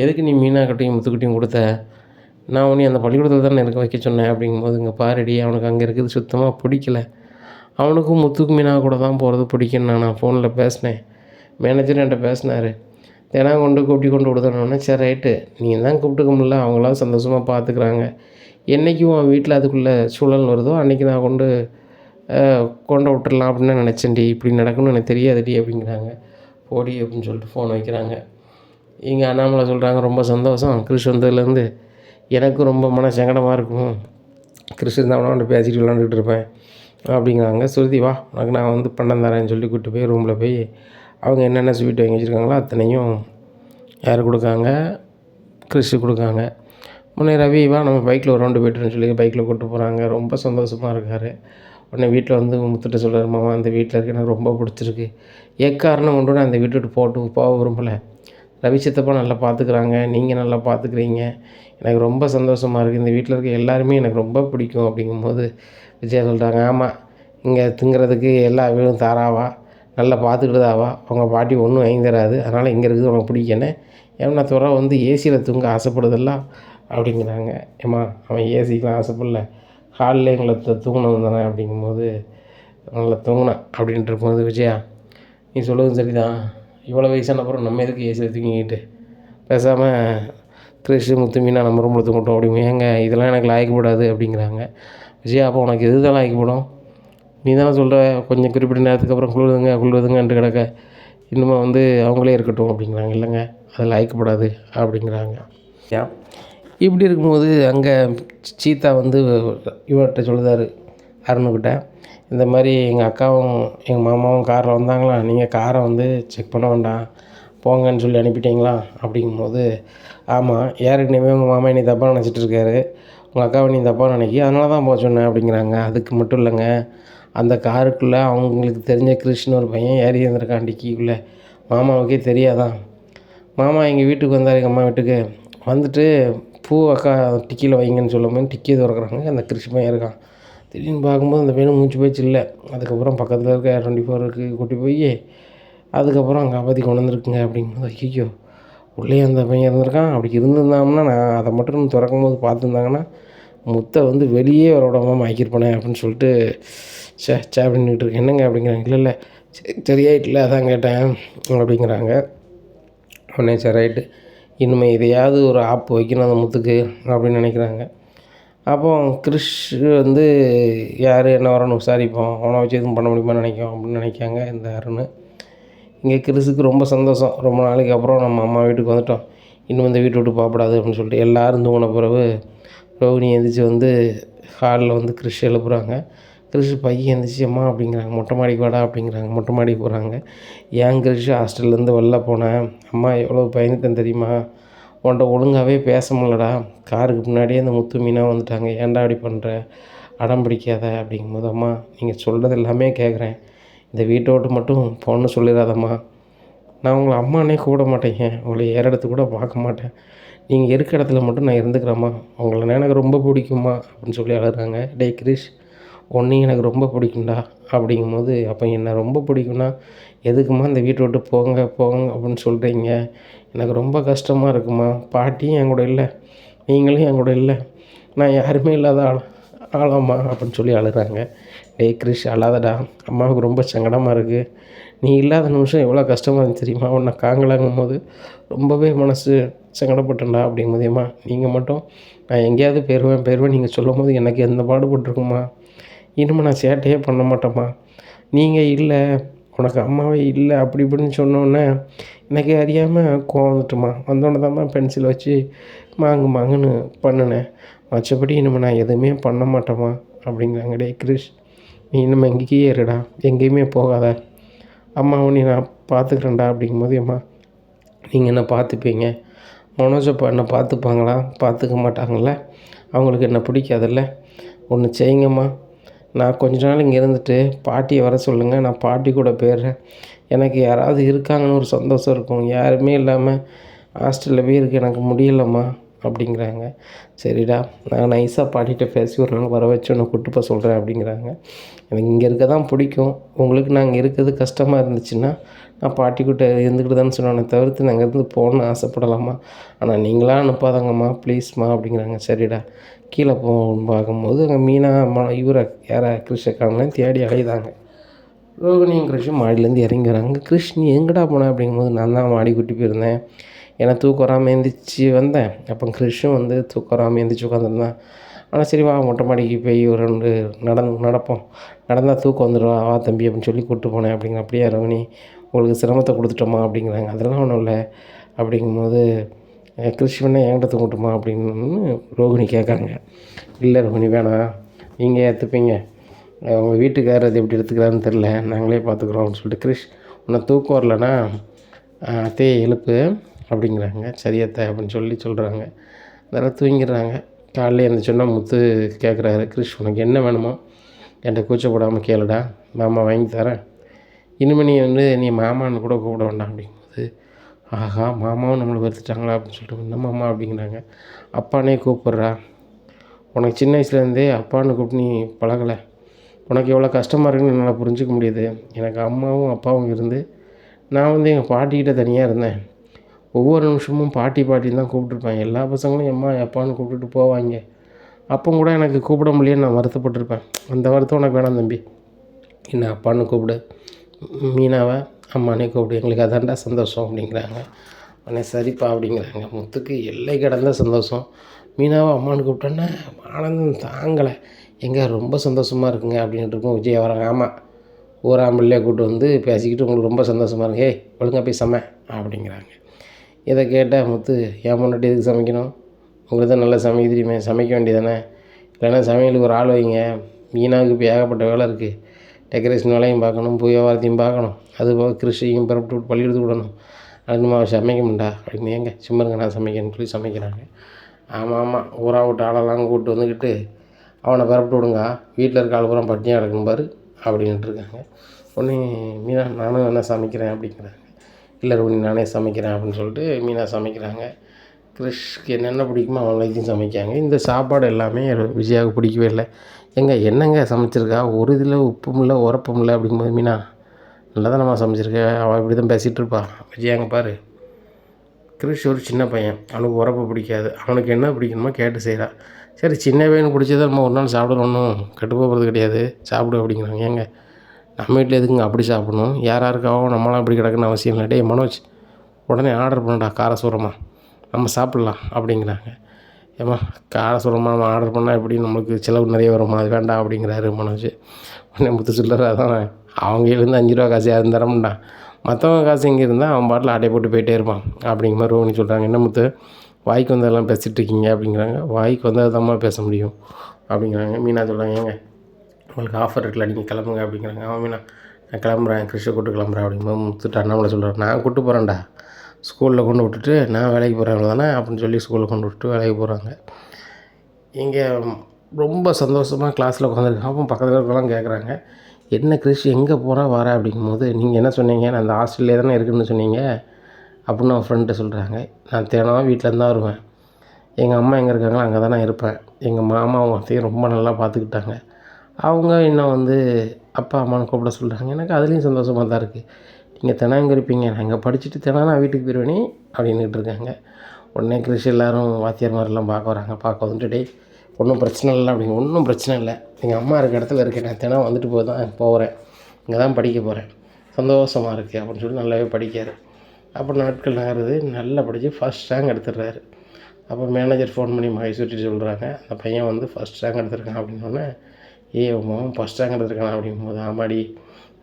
எதுக்கு நீ மீனாக்கிட்டையும் முத்துக்கிட்டையும் கொடுத்த, நான் உன்னை அந்த பள்ளிக்கூடத்தில் தானே இருக்க வைக்க சொன்னேன் அப்படிங்கும்போது, இங்கே பாருடி அவனுக்கு அங்கே இருக்குது சுத்தமாக பிடிக்கல. அவனுக்கும் முத்துக்கு மீனா கூட தான் போகிறது பிடிக்குன்னு நான் ஃபோனில் பேசினேன். மேனேஜர் என்கிட்ட பேசினார். தினம் கூட்டி கொண்டு விடுதணுன்னே. சரி ரைட்டு, நீங்கள் தான் கூப்பிட்டுக்க முடியல, அவங்களாம் சந்தோஷமாக பார்த்துக்குறாங்க. என்றைக்கும் அவன் வீட்டில் அதுக்குள்ளே சூழல் வருதோ அன்றைக்கி நான் கொண்டு விட்டுடலாம் அப்படின்னு நினச்சேன்டி. இப்படி நடக்கும்னு எனக்கு தெரியாதுடி அப்படிங்கிறாங்க. போடி அப்படின்னு சொல்லிட்டு ஃபோன் வைக்கிறாங்க. இங்கே அண்ணாமலை சொல்கிறாங்க, ரொம்ப சந்தோஷம் கிறிஷ் வந்ததுலேருந்து எனக்கும் ரொம்ப சங்கடமாக இருக்கும். கிறிஷ் இருந்தால் அவனை பேசிட்டு விளாண்டுட்டு இருப்பேன் அப்படிங்கிறாங்க. ஸ்ருதி வா உனக்கு நான் பணம் தரேன்னு சொல்லி கூப்பிட்டு போய் ரூமில் போய் அவங்க என்னென்ன ஸ்வீட் வாங்கி வச்சுருக்காங்களோ அத்தனையும் யார் கொடுக்காங்க, கிறிஷு கொடுக்காங்க. உடனே ரவி வா நம்ம பைக்கில் ஒரு ரவுண்டு போய்ட்டுன்னு சொல்லி பைக்கில் கூப்பிட்டு போகிறாங்க. ரொம்ப சந்தோஷமாக இருக்கார். உடனே வீட்டில் முத்துட்ட சொல்கிறார், மாமா அந்த வீட்டில் இருக்க எனக்கு ரொம்ப பிடிச்சிருக்கு, எக்காரணம் கொண்டு நான் அந்த வீட்டு போக விரும்பலை. ரவி சித்தப்பா நல்லா பார்த்துக்குறாங்க, நீங்கள் நல்லா பார்த்துக்குறீங்க, எனக்கு ரொம்ப சந்தோஷமாக இருக்குது, இந்த வீட்டில் இருக்க எல்லாருமே எனக்கு ரொம்ப பிடிக்கும் அப்படிங்கும்போது விஜயா சொல்கிறாங்க, ஆமாம் இங்கே திங்கிறதுக்கு எல்லா வீடும் தாராவா நல்லா பார்த்துக்கிட்டுதாவா, அவங்க பாட்டி ஒன்றும் வாங்கி தராது, அதனால் இங்கே இருக்குது உனக்கு பிடிக்கன்னு. ஏன்னா துறை ஏசியில் தூங்க ஆசைப்படுதல்ல அப்படிங்கிறாங்க. ஏம்மா அவன் ஏசிக்கெலாம் ஆசைப்படல, ஹாலில் எங்களை தூங்கினது தானே அப்படிங்கும்போது நல்லா தூங்கினேன் அப்படின்ட்டு இருக்கும்போது, விஜயா நீ சொல்லுவது சரிதான், இவ்வளோ வயசான அப்புறம் நம்ம எதுக்கு ஏசியில் தூங்கிக்கிட்டு, பேசாமல் கிறிஷு முத்து மீனா நம்ம ரூமில் தூங்கிட்டோம் அப்படிங்க. ஏங்க இதெல்லாம் எனக்கு லாய்க்கப்படாது அப்படிங்கிறாங்க. விஜயா அப்போ உனக்கு எது தான் லாய்க்கப்படும், நீ தானே சொல்கிற கொஞ்சம் குறிப்பிட்ட நேரத்துக்கு அப்புறம் குளிருதுங்கன்ட்டு கிடக்க, இன்னுமே அவங்களே இருக்கட்டும் அப்படிங்கிறாங்க. இல்லைங்க அது லாய்க்கப்படாது அப்படிங்கிறாங்க. இப்படி இருக்கும்போது அங்கே சீதா இவர்கிட்ட சொல்லுதார் அருணுக்கிட்ட, இந்த மாதிரி எங்கள் அக்காவும் எங்கள் மாமாவும் காரில் வந்தாங்களா, நீங்கள் காரை செக் பண்ண வேண்டாம் போங்கன்னு சொல்லி அனுப்பிட்டீங்களா அப்படிங்கும்போது, ஆமாம் ஏற்கனவே உங்கள் மாமா என்னை தப்பாக நினச்சிட்டு இருக்காரு, உங்கள் அக்காவை நீ தப்பாக நினைக்கி அதனால தான் போக சொன்னேன் அப்படிங்கிறாங்க. அதுக்கு மட்டும் இல்லைங்க, அந்த காருக்குள்ளே அவங்களுக்கு தெரிஞ்ச கிருஷ்ணன் ஒரு பையன் ஏறி இருந்திருக்கான் டிக்கிக்குள்ளே, மாமாவுக்கே தெரியாதான். மாமா எங்கள் வீட்டுக்கு வந்தார், எங்கள் அம்மா வீட்டுக்கு வந்துட்டு பூ அக்கா டிக்கியில் வைங்கன்னு சொல்லும்போது டிக்கியை திறக்கிறாங்க, அந்த கிருஷ்ண பையன் இருக்கான். திடீர்னு பார்க்கும்போது அந்த பையனும் மூச்சு போயிடுச்சு இல்லை. அதுக்கப்புறம் பக்கத்தில் இருக்க 24 கூட்டி போய் அதுக்கப்புறம் அங்கே காப்பாற்றி கொண்டு வந்துருக்குங்க அப்படிங்கும்போது, ஐயோ உள்ளே அந்த பையன் இருந்திருக்கான். அப்படி இருந்திருந்தாங்கன்னா நான் அதை மட்டும் திறக்கும் போது பார்த்துருந்தாங்கன்னா முத்தை வெளியே வர விடாமல் ஆக்கியிருப்பானே அப்படின்னு சொல்லிட்டு சே அப்படின்னுட்டு இருக்கேன். என்னங்க அப்படிங்கிறாங்க. இல்லை இல்லை சரியாயிட்டில்ல அதான் கேட்டேன் அப்படிங்கிறாங்க. உடனே சரி ரைட்டு, இனிமேல் இதையாவது ஒரு ஆப் வைக்கணும் அந்த முத்துக்கு அப்படின்னு நினைக்கிறாங்க. அப்போ கிறிஷ் வந்து யார் என்ன வரணும் விசாரிப்போம், அவனை வச்சு எதுவும் பண்ண முடியுமான்னு நினைக்கும் அப்படின்னு நினைக்காங்க இந்த அருண். இங்கே கிறிஸுக்கு ரொம்ப சந்தோஷம். ரொம்ப நாளைக்கு அப்புறம் நம்ம அம்மா வீட்டுக்கு வந்துட்டோம், இன்னும் இந்த வீட்டை விட்டு போகக்கூடாது அப்படின்னு சொல்லிட்டு எல்லோரும் தூங்கின பிறகு ரோகிணி எழுந்திரிச்சி வந்து ஹாலில் வந்து கிறிஷ் எழுப்புறாங்க. கிறிஷ் பையன் எழுந்திரிச்சி அம்மா அப்படிங்கிறாங்க, மொட்டை மாடிக்கு வாடா அப்படிங்கிறாங்க. மொட்டை மாடிக்கு போகிறாங்க. ஏன் கிறிஷ் ஹாஸ்டல்லேருந்து வெளில போனேன், அம்மா எவ்வளோ பயந்துட்டேன் தெரியுமா, உன்ட்ட ஒழுங்காகவே பேச முடியலடா, காருக்கு பின்னாடியே அந்த முத்து மீனாக வந்துட்டாங்க, ஏன்டா அப்படி பண்ணுற, அடம் பிடிக்காத அப்படிங்கும்போது, அம்மா நீங்கள் சொல்கிறது எல்லாமே கேட்குறேன், இந்த வீட்டை விட்டு மட்டும் போன்னு சொல்லிடாதம்மா, நான் உங்களை அம்மானே கூட மாட்டேங்க, உங்களை ஏறெடுத்து கூட பார்க்க மாட்டேன், நீங்கள் இருக்க இடத்துல மட்டும் நான் இருந்துக்கிறேம்மா, உங்களை எனக்கு ரொம்ப பிடிக்கும்மா அப்படின்னு சொல்லி அழுகிறாங்க. டேய் கிரிஷ், உன்னையும் எனக்கு ரொம்ப பிடிக்கும்டா அப்படிங்கும்போது, அப்போ என்ன ரொம்ப பிடிக்கும்னா எதுக்குமா இந்த வீட்டை விட்டு போங்க போங்க அப்படின்னு சொல்கிறீங்க, எனக்கு ரொம்ப கஷ்டமாக இருக்குமா, பாட்டியும் என் கூட இல்லை, நீங்களும் என் கூட இல்லை, நான் யாருமே இல்லாத ஆளாம்மா அப்படின்னு சொல்லி அழுகிறாங்க. டேய் கிரிஷ் அழாதடா, அம்மாவுக்கு ரொம்ப சங்கடமாக இருக்குது, நீ இல்லாத நிமிஷம் எவ்வளோ கஷ்டமாக இருந்துச்சு தெரியுமா, உன்னை காங்கலாங்கும் போது ரொம்பவே மனசு சங்கடப்பட்டேன்டா அப்படிங்கும்போது, அம்மா நீங்கள் மட்டும் நான் எங்கேயாவது போயிடுவேன் நீங்கள் சொல்லும் போது எனக்கு எந்த பாடுபட்டுருக்குமா, இனிமேல் நான் சேட்டையே பண்ண மாட்டேம்மா, நீங்கள் இல்லை, உனக்கு அம்மாவே இல்லை அப்படி இப்படின்னு சொன்னோன்னே எனக்கு அறியாமல் கோவம் வந்துட்டுமா, வந்தோடனே தான்மா பென்சில் வச்சு மாங்குன்னு பண்ணினேன், மற்றபடி இனிமேல் நான் எதுவுமே பண்ண மாட்டேம்மா அப்படிங்கிறாங்க. டே கிரிஷ், நீ இனிமேல் எங்கேயே இருடா, எங்கேயுமே போகாத, அம்மாவை நீ நான் பார்த்துக்கிறேன்டா அப்படிங்கும்போது, அம்மா நீங்கள் என்ன பார்த்துப்பீங்க, மனோஜப்பா என்ன பார்த்துப்பாங்களா, பார்த்துக்க மாட்டாங்கள்ல, அவங்களுக்கு என்ன பிடிக்காதில்ல, ஒன்று செய்யுங்கம்மா, நான் கொஞ்ச நாள் இங்கே இருந்துட்டு பாட்டியை வர சொல்லுங்கள், நான் பாட்டி கூட போயிடுறேன், எனக்கு யாராவது இருக்காங்கன்னு ஒரு சந்தோஷம் இருக்கும், யாருமே இல்லாமல் ஹாஸ்டலில் போய் இருக்க எனக்கு முடியலம்மா அப்படிங்கிறாங்க. சரிடா, நான் நைஸாக பாட்டிகிட்ட பேசி ஒரு நாள் வர வச்சு உன்னை கூட்டு போக சொல்கிறேன் அப்படிங்கிறாங்க. எனக்கு இங்கே இருக்க தான் பிடிக்கும், உங்களுக்கு நாங்கள் இருக்கிறது கஷ்டமாக இருந்துச்சுன்னா நான் பாட்டிக்கிட்ட இருந்துக்கிட்டு தான் சொன்னேன் தவிர்த்து நாங்கள் இருந்து போகணுன்னு ஆசைப்படலாமா, ஆனால் நீங்களாக அனுப்பாதாங்கம்மா ப்ளீஸ்மா அப்படிங்கிறாங்க. சரிடா, கீழே போகணும்னு பார்க்கும்போது அங்கே மீனா இவரை யாரை கிருஷ்ணக்காரங்களையும் தேடி அலையுதாங்க. ரோகிணியும் கிருஷ்ணும் மாடியிலேருந்து இறங்கி வராங்க. கிருஷ் நீ எங்கடா போனேன் அப்படிங்கும்போது, நான் தான் மாடி கூட்டி போயிருந்தேன், ஏன்னா தூக்கம் வராமல் எழுந்திரிச்சி வந்தேன், அப்போ கிருஷ்ணும் வந்து தூக்கம் வராமல் எழுந்திரிச்சி உட்காந்துருந்தேன், ஆனால் சரி வா மொட்டை மாடிக்கு போய் ஒரு ரெண்டு நடப்போம், நடந்தால் தூக்கம் வந்துடும் வா தம்பி அப்படின்னு சொல்லி கூப்பிட்டு போனேன் அப்படிங்கிற. அப்படியே ரோகிணி உங்களுக்கு சிரமத்தை கொடுத்துட்டோமா அப்படிங்கிறாங்க. அதெல்லாம் ஒன்றும் இல்லை அப்படிங்கும்போது, கிருஷ்ணனை என்கிட்ட தூங்கட்டுமா அப்படின்னு ரோகிணி கேட்குறாங்க. இல்லை ரோகிணி வேணாம், நீங்கள் ஏற்றுப்பீங்க, உங்கள் வீட்டுக்காரர் அது எப்படி எடுத்துக்கிறாருன்னு தெரில, நாங்களே பார்த்துக்குறோம் அப்படின்னு சொல்லிட்டு, கிரிஷ் உன்னை தூக்கம் வரலன்னா அத்தையை எழுப்பு அப்படிங்கிறாங்க. சரியத்தை அப்படின்னு சொல்கிறாங்க. அதெல்லாம் தூங்கிடுறாங்க. காலையில் எழுந்திரிச்சோன்னா முத்து கேட்குறாரு, கிரிஷ் உனக்கு என்ன வேணுமோ என்கிட்ட கூச்சப்படாமல் கேளுடா, மாமா வாங்கி தரேன், இனிமேல் நீ வந்து நீ மாமான்னு கூட கூப்பிட வேண்டாம் அப்படிங்கும்போது, ஆஹா மாமாவும் நம்மளை வெறுத்துட்டாங்களா அப்படின்னு சொல்லிட்டு, என்ன மாமா அப்படிங்கிறாங்க. அப்பானே கூப்பிட்றா, உனக்கு சின்ன வயசுலேருந்தே அப்பான்னு கூப்பிட்டு நீ பழகலை, உனக்கு எவ்வளோ கஷ்டமாக இருக்குன்னு என்னால் புரிஞ்சிக்க முடியுது, எனக்கு அம்மாவும் அப்பாவும் இருந்து நான் வந்து எங்கள் பாட்டிக்கிட்ட தனியாக இருந்தேன், ஒவ்வொரு நிமிஷமும் பாட்டி பாட்டின்னு தான் கூப்பிட்ருப்பேன், எல்லா பசங்களும் எம்மா அப்பான்னு கூப்பிட்டுட்டு போவாங்க, அப்போ கூட எனக்கு கூப்பிட முடியலன்னு நான் வருத்தப்பட்டிருப்பேன், அந்த வருத்தம் உனக்கு வேணாம் தம்பி, என்ன அப்பான்னு கூப்பிடு, மீனாவை அம்மானே கூப்பிடு, எங்களுக்கு அதான்டா சந்தோஷம் அப்படிங்கிறாங்க. உடனே சரிப்பா அப்படிங்கிறாங்க. முத்துக்கு எல்லை கடந்த சந்தோஷம், மீனாவை அம்மானு கூப்பிட்டோன்னே ஆனந்தம் தாங்கலை, எங்கே ரொம்ப சந்தோஷமாக இருக்குங்க அப்படின்ட்டு இருக்கும். விஜய் வராங்க. ஆமாம், ஊராம்பிள்ளையே கூப்பிட்டு வந்து பேசிக்கிட்டு உங்களுக்கு ரொம்ப சந்தோஷமாக இருக்கு, ஏய் ஒழுங்காக போய் சமை அப்படிங்கிறாங்க. இதை கேட்டால் முத்து, ஏன் முன்னாடி எதுக்கு சமைக்கணும், உங்களுக்கு தான் நல்லா சமைக்க தெரியுமே, சமைக்க வேண்டியதானே, இல்லைன்னா சமையலுக்கு ஒரு ஆள் வைங்க, மீனாவுக்கு இப்போ ஏகப்பட்ட வேலை இருக்குது, டெக்கரேஷன் வேலையும் பார்க்கணும், பூ வியாபாரத்தையும் பார்க்கணும், அதுபோக கிருஷியும் பிறப்பிட்டு விட்டு பள்ளியெடுத்து விடணும், அதுமா சமைக்க முடியா அப்படின்னு, ஏங்க சும்மாருங்க நான் சமைக்கணும்னு சொல்லி சமைக்கிறாங்க. ஆமாம் ஊரா விட்டு ஆளெல்லாம் கூப்பிட்டு வந்துக்கிட்டு அவனை பிறப்பிட்டு விடுங்க, வீட்டில் இருக்க ஆள் பூரா பட்டினியாக கிடக்கணும் பாரு அப்படின்ட்டு இருக்காங்க. உடனே மீனா நானும் என்ன சமைக்கிறேன் அப்படிங்கிறாங்க. இல்லை ரோனி நானே சமைக்கிறேன் அப்படின்னு சொல்லிட்டு மீனா சமைக்கிறாங்க. கிறிஷ்க்கு என்னென்ன பிடிக்குமோ அவங்களையும் சமைக்காங்க. இந்த சாப்பாடு எல்லாமே விஜயாவுக்கு பிடிக்கவே இல்லை. என்னங்க சமைச்சிருக்கா, ஒரு இதில் உப்பும் இல்லை உரப்பும் இல்லை அப்படிங்கும்போது, மீனா நல்லா தான் நம்ம சமைச்சிருக்க, அவள் இப்படி தான் பேசிகிட்டு இருப்பா, விஜயாங்க பாரு, கிறிஷ் ஒரு சின்ன பையன், அவனுக்கு உரப்பு பிடிக்காது, அவனுக்கு என்ன பிடிக்கணுமோ கேட்டு செய்கிறான், சரி சின்ன பையனுக்கு பிடிச்சதை நம்ம ஒரு நாள் சாப்பிடணும், ஒன்றும் கெட்டு போகிறது கிடையாது, சாப்பிடு அப்படிங்கிறாங்க. ஏங்க நம்ம வீட்டில் எதுக்குங்க அப்படி சாப்பிடணும், யாராருக்காவோ நம்மளாம் அப்படி கிடக்குன்னு அவசியம் இல்லை, டேய் மனோஜ் உடனே ஆர்டர் பண்ணுடா காரசூரமாக நம்ம சாப்பிட்லாம் அப்படிங்கிறாங்க. ஏம்மா காரை சொல்கிறோமா நம்ம ஆர்டர் பண்ணால் எப்படி நம்மளுக்கு செலவு நிறைய வருமா, அது வேண்டாம் அப்படிங்கிறாரு மனோஜ். உடனே முத்து சொல்கிறார், அதான் அவங்க கையிலேருந்து 5 ரூபா காசு யாரும் தரமுண்டா, மற்றவங்க காசு இங்கே இருந்தால் அவன் பாட்டில் ஆட்டை போட்டு போயிட்டே இருப்பான் அப்படிங்கிற மாதிரி ரோஹிணி சொல்கிறாங்க. என்ன முத்து வாய்க்கு வந்ததெல்லாம் பேசிகிட்டு இருக்கீங்க அப்படிங்கிறாங்க. வாய்க்கு வந்தால் தான்மா பேச முடியும் அப்படிங்கிறாங்க. மீனா சொல்கிறாங்க, ஏங்க உங்களுக்கு ஆஃபர் இருக்குல்ல, நீங்கள் கிளம்புங்க அப்படிங்கிறாங்க. அவன் மீனா நான் கிளம்புறேன், கிருஷ்ணை கூப்பிட்டு கிளம்புறேன் அப்படிங்கும்போது முத்துட்டு அண்ணாமலை சொல்கிறார், நான் கூப்பிட்டு போகிறேன்டா, ஸ்கூலில் கொண்டு விட்டுட்டு நான் வேலைக்கு போகிறேன் தானே அப்படின்னு சொல்லி ஸ்கூலில் கொண்டு விட்டு வேலைக்கு போகிறாங்க. இங்கே ரொம்ப சந்தோஷமாக கிளாஸில் உட்காந்துருக்காங்க. அப்போ பக்கத்தில் இருக்கலாம் கேட்குறாங்க, என்ன கிறிஷ் எங்கே போகிறா வர அப்படிங்கும்போது, நீங்கள் என்ன சொன்னீங்க, நான் அந்த ஹாஸ்டல்லே தானே இருக்குன்னு சொன்னீங்க அப்படின்னு அவன் ஃப்ரெண்ட்டு சொல்கிறாங்க. நான் தினம் வீட்டிலேருந்து தான் வருவேன், எங்கள் அம்மா எங்கே இருக்காங்களோ அங்கே தான் நான் இருப்பேன், எங்கள் மாமா அவங்க அத்தையும் ரொம்ப நல்லா பார்த்துக்கிட்டாங்க, அவங்க இன்னும் வந்து அப்பா அம்மான்னு கூப்பிட சொல்கிறாங்க. எனக்கு அதுலேயும் சந்தோஷமாக தான் இருக்குது. நீங்கள் தினம் எங்கே இருப்பீங்க, நான் இங்கே படிச்சுட்டு தினம் நான் வீட்டுக்கு போயிடுவேனே அப்படின்னுட்டு இருக்காங்க. உடனே கிறிஷ் எல்லோரும் வாத்தியார் மாதிரிலாம் பார்க்க வராங்க. பார்க்க வந்துட்டு, டே ஒன்றும் பிரச்சனை இல்லை அப்படிங்க. ஒன்றும் பிரச்சனை இல்லை, எங்கள் அம்மா இருக்க இடத்துல இருக்கேன், நான் தினம் வந்துட்டு போய் தான் போகிறேன், இங்கே தான் படிக்க போகிறேன், சந்தோஷமாக இருக்குது அப்படின்னு சொல்லி நல்லாவே படிக்கார். அப்புறம் நாட்கள் நகருது, நல்லா படித்து ஃபஸ்ட் ரேங்க் எடுத்துடுறாரு. அப்போ மேனேஜர் ஃபோன் பண்ணி மகேஸ்வரிட்டு சொல்கிறாங்க, அந்த பையன் வந்து ஃபஸ்ட் ரேங்க் எடுத்திருக்கான் அப்படின்னோடனே, உன் ஃபஸ்ட் ரேங்க் எடுத்துருக்கான் அப்படிங்கும்போது, ஆமாடி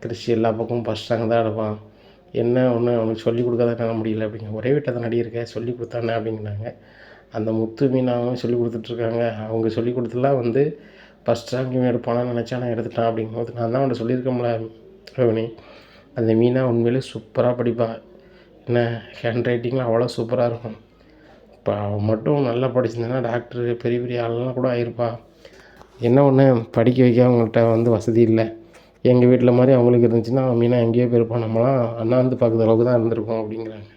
கிறிஷ் எல்லா பக்கமும் ஃபஸ்ட் ரேங்க் தான் எடுப்பான், என்ன ஒன்று அவனுக்கு சொல்லிக் கொடுக்காத முடியல அப்படிங்க. ஒரே வீட்டில் தான் நடிகை சொல்லி கொடுத்தானே அப்படிங்கிறாங்க. அந்த முத்து மீனாவும் சொல்லி கொடுத்துட்ருக்காங்க. அவங்க சொல்லி கொடுத்துலாம் வந்து ஃபஸ்ட் ரேங்க் இவன் எடுப்பானான்னு நினச்சா நான் எடுத்துட்டான் அப்படிங்கும்போது, நான் தான் அவன்கிட்ட சொல்லியிருக்கோம்ல ரோஹிணி, அந்த மீனா உண்மையிலே சூப்பராக படிப்பாள், என்ன ஹேண்ட் ரைட்டிங்லாம் அவ்வளோ சூப்பராக இருக்கும். இப்போ அவன் மட்டும் நல்லா படிச்சிருந்தானா டாக்டரு பெரிய பெரிய ஆளெலாம் கூட ஆகிருப்பா. என்ன ஒன்று படிக்க வைக்க அவங்கள்ட்ட வந்து வசதி இல்லை. எங்கள் வீட்டில் மாதிரி அவங்களுக்கு இருந்துச்சுன்னா மீனா எங்கேயோ போயிருப்பான், நம்மளாம் அண்ணாந்து பார்க்குற அளவுக்கு தான் இருந்திருக்கோம் அப்படிங்கிறாங்க.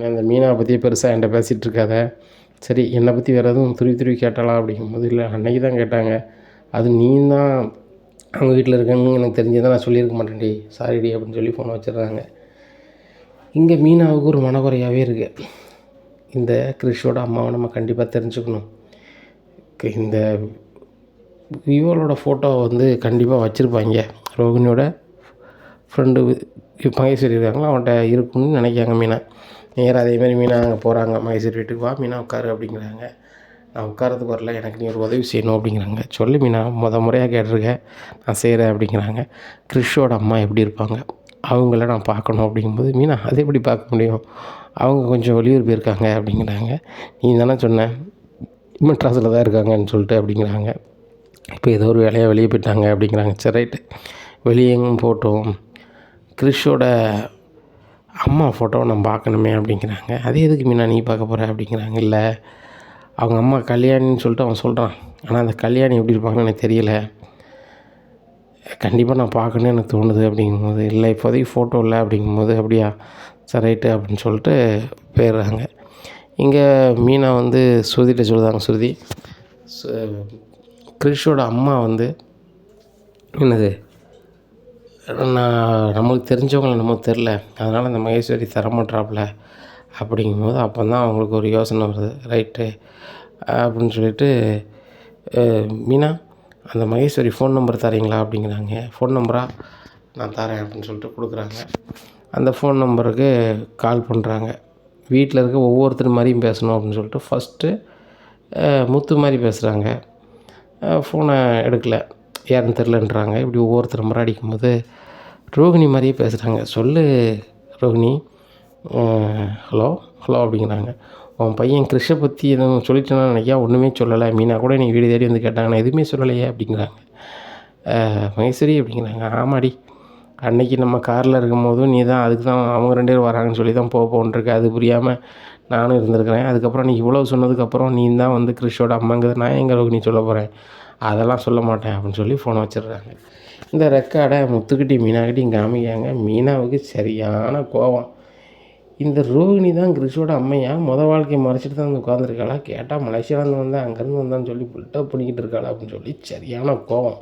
அந்த மீனாவை பற்றி பெருசாக என்கிட்ட பேசிகிட்டு இருக்காத, சரி என்னை பற்றி வேறு எதுவும் துருவி கேட்டாளா அப்படிங்கும்போது, இல்லை அன்னைக்கு தான் கேட்டாங்க, அது நீ தான் அவங்க வீட்டில் இருக்கன்னு எனக்கு தெரிஞ்சதான் நான் சொல்லியிருக்க மாட்டேன்டி, சாரிடி அப்படின்னு சொல்லி ஃபோனை வச்சிடுறாங்க. இங்கே மீனாவுக்கு ஒரு மனக்குறையாகவே இருக்குது. இந்த கிறிஷோட அம்மாவை நம்ம கண்டிப்பாக தெரிஞ்சுக்கணும். இந்த விவோலோட ஃபோட்டோ வந்து கண்டிப்பாக வச்சுருப்பாங்க, ரோஹிணியோட ஃப்ரெண்டு மகேஸ்வரி இருக்காங்களா அவன்கிட்ட இருக்குன்னு நினைக்காங்க மீனா. நேராக அதேமாதிரி மீனா அங்கே போகிறாங்க, மகேஸ்வரி வீட்டுக்கு வா மீனா உட்காரு அப்படிங்கிறாங்க. நான் உட்காரத்துக்கு வரல, எனக்கு நீ ஒரு உதவி செய்யணும் அப்படிங்கிறாங்க. சொல்லு மீனா, முறையாக கேட்டிருக்கேன், நான் செய்கிறேன் அப்படிங்கிறாங்க. கிறிஷோட அம்மா எப்படி இருப்பாங்க, அவங்கள நான் பார்க்கணும் அப்படிங்கும்போது, மீனா அதை எப்படி பார்க்க முடியும், அவங்க கொஞ்சம் வெளியூர் போயிருக்காங்க அப்படிங்கிறாங்க. நீ தானே சொன்ன மெட்ராஸில் தான் இருக்காங்கன்னு சொல்லிட்டு அப்படிங்கிறாங்க. இப்போ ஏதோ ஒரு வேலையாக வெளியே போயிட்டாங்க அப்படிங்கிறாங்க. சரி ரைட்டு, வெளியே எங்கும் போட்டோம், கிறிஷோட அம்மா ஃபோட்டோவை நான் பார்க்கணுமே அப்படிங்கிறாங்க. அதே எதுக்கு மீனா நீ பார்க்க போகிற அப்படிங்கிறாங்க. இல்லை அவங்க அம்மா கல்யாணின்னு சொல்லிட்டு அவன் சொல்கிறான், ஆனால் அந்த கல்யாணி எப்படி இருப்பாங்கன்னு எனக்கு தெரியல, கண்டிப்பாக நான் பார்க்கணுன்னு எனக்கு தோணுது அப்படிங்கும்போது, இல்லை இப்போதைக்கு ஃபோட்டோ இல்லை அப்படிங்கும்போது, அப்படியா சரி ரைட்டு அப்படின்னு சொல்லிட்டு போயிடுறாங்க. இங்கே மீனா வந்து ஸ்ருதிகிட்ட சொல்லுதாங்க, ஸ்ருதி கிறிஷோட அம்மா வந்து என்னது நம்மளுக்கு தெரிஞ்சவங்களை நமக்கு தெரில, அதனால் அந்த மகேஸ்வரி தரமாட்டாப்புல அப்படிங்கும்போது, அப்போ தான் அவங்களுக்கு ஒரு யோசனை வருது. ரைட்டு அப்படின்னு சொல்லிட்டு, மீனா அந்த மகேஸ்வரி ஃபோன் நம்பர் தரீங்களா அப்படிங்கிறாங்க. ஃபோன் நம்பரா, நான் தரேன் அப்படின்னு சொல்லிட்டு கொடுக்குறாங்க. அந்த ஃபோன் நம்பருக்கு கால் பண்ணுறாங்க. வீட்டில் இருக்க ஒவ்வொருத்தர் மாதிரியும் பேசணும் அப்படின்னு சொல்லிட்டு ஃபஸ்ட்டு முத்து மாதிரி பேசுகிறாங்க. ஃபோனை எடுக்கலை, யாருன்னு தெரிலன்றாங்க. இப்படி ஒவ்வொருத்தர் நம்பராக அடிக்கும்போது ரோஹிணி மாதிரியே பேசுகிறாங்க. சொல்லு ரோஹிணி, ஹலோ ஹலோ அப்படிங்கிறாங்க. உன் பையன் கிறிஷை பற்றி எதுவும் சொல்லிட்டேன்னா நினைக்கியா, ஒன்றுமே சொல்லலை, மீனா கூட நீ வீடு தேடி வந்து கேட்டாங்க, நான் எதுவுமே சொல்லலையே அப்படிங்கிறாங்க. மகேஸ்வரி அப்படிங்கிறாங்க. ஆமாடி, அன்றைக்கி நம்ம காரில் இருக்கும் போதும் நீ தான் அதுக்கு தான் அவங்க 2 பேரும் வராங்கன்னு சொல்லி தான் போகணுருக்கு, அது புரியாமல் நானும் இருந்திருக்கிறேன். அதுக்கப்புறம் நீ இவ்வளோ சொன்னதுக்கப்புறம் நீ தான் வந்து கிறிஷோட அம்மாங்கிறத நான் எங்கே ரோஹிணி சொல்ல போகிறேன், அதெல்லாம் சொல்ல மாட்டேன் அப்படின்னு சொல்லி ஃபோனை வச்சிடுறாங்க. இந்த ரெக்கார்டை முத்துக்கிட்டி மீனாக்கிட்டையும் காமிக்காங்க. மீனாவுக்கு சரியான கோபம். இந்த ரோஹிணி தான் கிறிஷோட அம்மையா, வாழ்க்கையை மறைச்சிட்டு தான் வந்து உட்காந்துருக்காளா, கேட்டால் மலேசியாவிலேருந்து வந்தேன் அங்கேருந்து வந்தான்னு சொல்லி பில்டப் பண்ணிக்கிட்டு இருக்காளா அப்படின்னு சொல்லி சரியான கோபம்.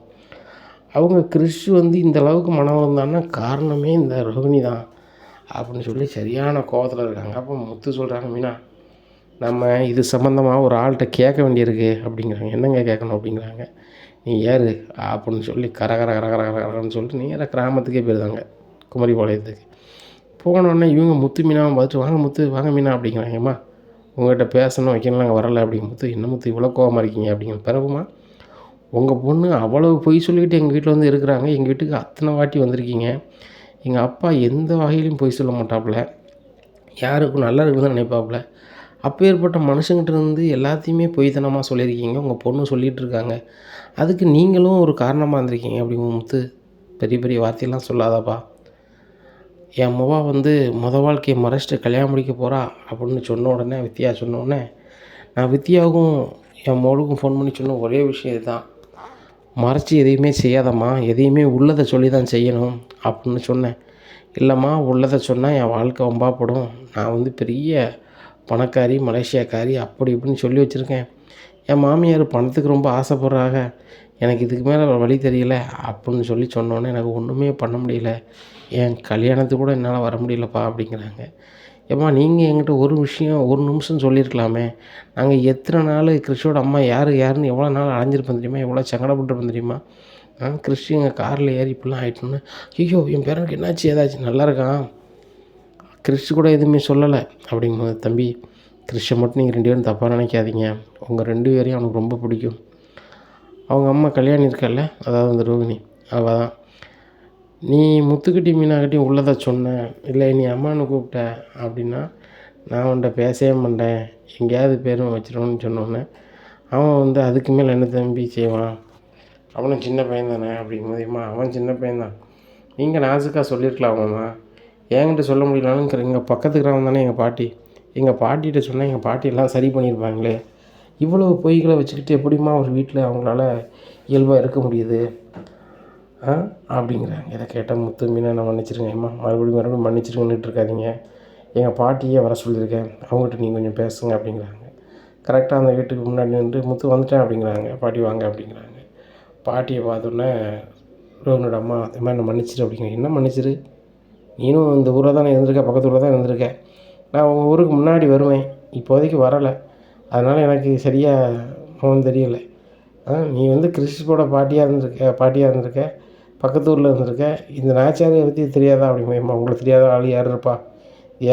அவங்க கிறிஷ் வந்து இந்த அளவுக்கு மனம் வந்தான்னா காரணமே இந்த ரோஹிணி தான் அப்படின்னு சொல்லி சரியான கோபத்தில் இருக்காங்க. அப்போ முத்து சொல்கிறாங்க, மீனா நம்ம இது சம்மந்தமாக ஒரு ஆள்கிட்ட கேட்க வேண்டியிருக்கு அப்படிங்கிறாங்க. என்னங்க கேட்கணும் அப்படிங்கிறாங்க. நீ ஏறு அப்படின்னு சொல்லி கரன்னு சொல்லிட்டு நேராக கிராமத்துக்கே போயிருந்தாங்க, குமரிபாளையத்துக்கு. போனோடனே இவங்க முத்து மீனாவை பார்த்துட்டு, வாங்க முத்து வாங்க மீனா அப்படிங்கிறாங்கம்மா, உங்கள்கிட்ட பேசணும் வைக்கணும் நாங்கள் வரலை அப்படிங்கும்போது, என்ன முத்து இவ்வளோ கோவமாக இருக்கீங்க அப்படிங்கிற பிறகுமா, உங்கள் பொண்ணு அவ்வளவு பொய் சொல்லிக்கிட்டு எங்கள் வீட்டில் வந்து இருக்கிறாங்க. எங்கள் வீட்டுக்கு அத்தனை வாட்டி வந்திருக்கீங்க. எங்கள் அப்பா எந்த வகையிலும் பொய் சொல்ல மாட்டாப்புல. யாருக்கும் நல்லா இருக்குன்னு தான் நினைப்பாப்புல. அப்பேற்பட்ட மனுஷங்கிட்ட இருந்து எல்லாத்தையுமே பொய்த்தனமாக சொல்லியிருக்கீங்க. உங்கள் பொண்ணு சொல்லிகிட்டு இருக்காங்க. அதுக்கு நீங்களும் ஒரு காரணமாக இருந்திருக்கீங்க அப்படிங்கும்போது, பெரிய பெரிய வார்த்தையெல்லாம் சொல்லாதப்பா. என் வந்து வாழ்க்கையை மறைச்சிட்டு கல்யாணம் முடிக்க போகிறா அப்படின்னு சொன்ன உடனே, வித்யா சொன்ன உடனே, நான் வித்யாவுக்கும் என் மகளுக்கும் ஃபோன் பண்ணி சொன்ன ஒரே விஷயம் இதுதான். மறைச்சி எதையுமே செய்யாதம்மா, எதையுமே உள்ளதை சொல்லி தான் செய்யணும் அப்படின்னு சொன்னேன். இல்லைம்மா, உள்ளதை சொன்னால் என் வாழ்க்கை வம்பாப்படும். நான் வந்து பெரிய பணக்காரி, மலேசியாக்காரி அப்படி இப்படின்னு சொல்லி வச்சுருக்கேன். என் மாமியார் பணத்துக்கு ரொம்ப ஆசைப்படுறாங்க. எனக்கு இதுக்கு மேலே வழி தெரியல அப்படின்னு சொல்லி சொன்னோன்னே, எனக்கு ஒன்றுமே பண்ண முடியல. என் கல்யாணத்துக்கு கூட என்னால் வர முடியலப்பா அப்படிங்கிறாங்க. ஏம்மா, நீங்கள் என்கிட்ட ஒரு விஷயம் ஒரு நிமிஷம் சொல்லியிருக்கலாமே. நாங்கள் எத்தனை நாள் கிறிஷோட அம்மா யாருன்னு எவ்வளோ நாள் அலைஞ்சிருப்போம் தெரியுமா, எவ்வளோ சங்கடப்பட்டுருப்போம் தெரியுமா. கிறிஷ் எங்கள் காரில் ஏறி இப்படிலாம் ஆகிட்டோன்னு, ஐயோ என் பேரனுக்கு என்னாச்சு ஏதாச்சும் நல்லா இருக்கான், கிறிஷ் கூட எதுவுமே சொல்லலை அப்படிங்கும்போது, தம்பி கிறிஷை மட்டும் நீங்கள் 2 பேரும் தப்பாக நினைக்காதீங்க. உங்கள் 2 பேரையும் அவனுக்கு ரொம்ப பிடிக்கும். அவங்க அம்மா கல்யாணி இருக்கல்ல, அதாவது அந்த ரோகிணி, அவள் தான். நீ முத்துக்கிட்டி மீனாக்கிட்டையும் உள்ளதை சொன்ன, இல்லை நீ அம்மானு கூப்பிட்ட அப்படின்னா நான் உன்ட்ட பேசவே மாட்டேன், எங்கேயாவது பேரும் வச்சிருவோன்னு சொன்னோன்னே, அவன் வந்து அதுக்கு மேலே என்ன தம்பி செய்வான், அவனும் சின்ன பையன் தானே அப்படிங்கும்போதுமா, அவன் சின்ன பையன்தான், நீங்கள் நாசுக்காக சொல்லியிருக்கலாமாம்மா, என்கிட்ட சொல்ல முடியலான்னு. எங்கள் பக்கத்து கிராமம் தானே எங்கள் பாட்டி, எங்கள் பாட்டிகிட்ட சொன்னால் எங்கள் பாட்டி எல்லாம் சரி பண்ணியிருப்பாங்களே. இவ்வளவு பொய்களை வச்சுக்கிட்டு எப்படிம்மா ஒரு வீட்டில் அவங்களால இயல்பாக இருக்க முடியுது அப்படிங்கிறாங்க. இதை கேட்டால் முத்து, மீனா நான் மன்னிச்சிருங்க அம்மா, மறுபடியும் மன்னிச்சிருங்கன்னுட்டு இருக்காதீங்க. எங்கள் பாட்டியே வர சொல்லியிருக்கேன், அவங்ககிட்ட நீங்கள் கொஞ்சம் பேசுங்க அப்படிங்கிறாங்க. கரெக்டாக அந்த வீட்டுக்கு முன்னாடி நின்று முத்து வந்துட்டேன் அப்படிங்கிறாங்க. பாட்டி வாங்க அப்படிங்கிறாங்க. பாட்டியை பார்த்தோன்னே ரோஹனோட அம்மா, அம்மா என்னை மன்னிச்சிரு அப்படிங்கிறாங்க. என்ன மன்னிச்சிரு, நீனும் இந்த ஊரில் தானே இருந்திருக்க, பக்கத்து ஊரில் தான் இருந்திருக்கேன். நான் உங்கள் ஊருக்கு முன்னாடி வருவேன், இப்போதைக்கு வரலை, அதனால் எனக்கு சரியாக தெரியலை. நீ வந்து கிறிஸ்துவோட பாட்டியாக இருந்திருக்க, பக்கத்து ஊரில் இருந்திருக்க, இந்த நாச்சாரியை பற்றி தெரியாதா அப்படிங்கம்மா. உங்களுக்கு தெரியாத ஆள் யார் இருப்பா,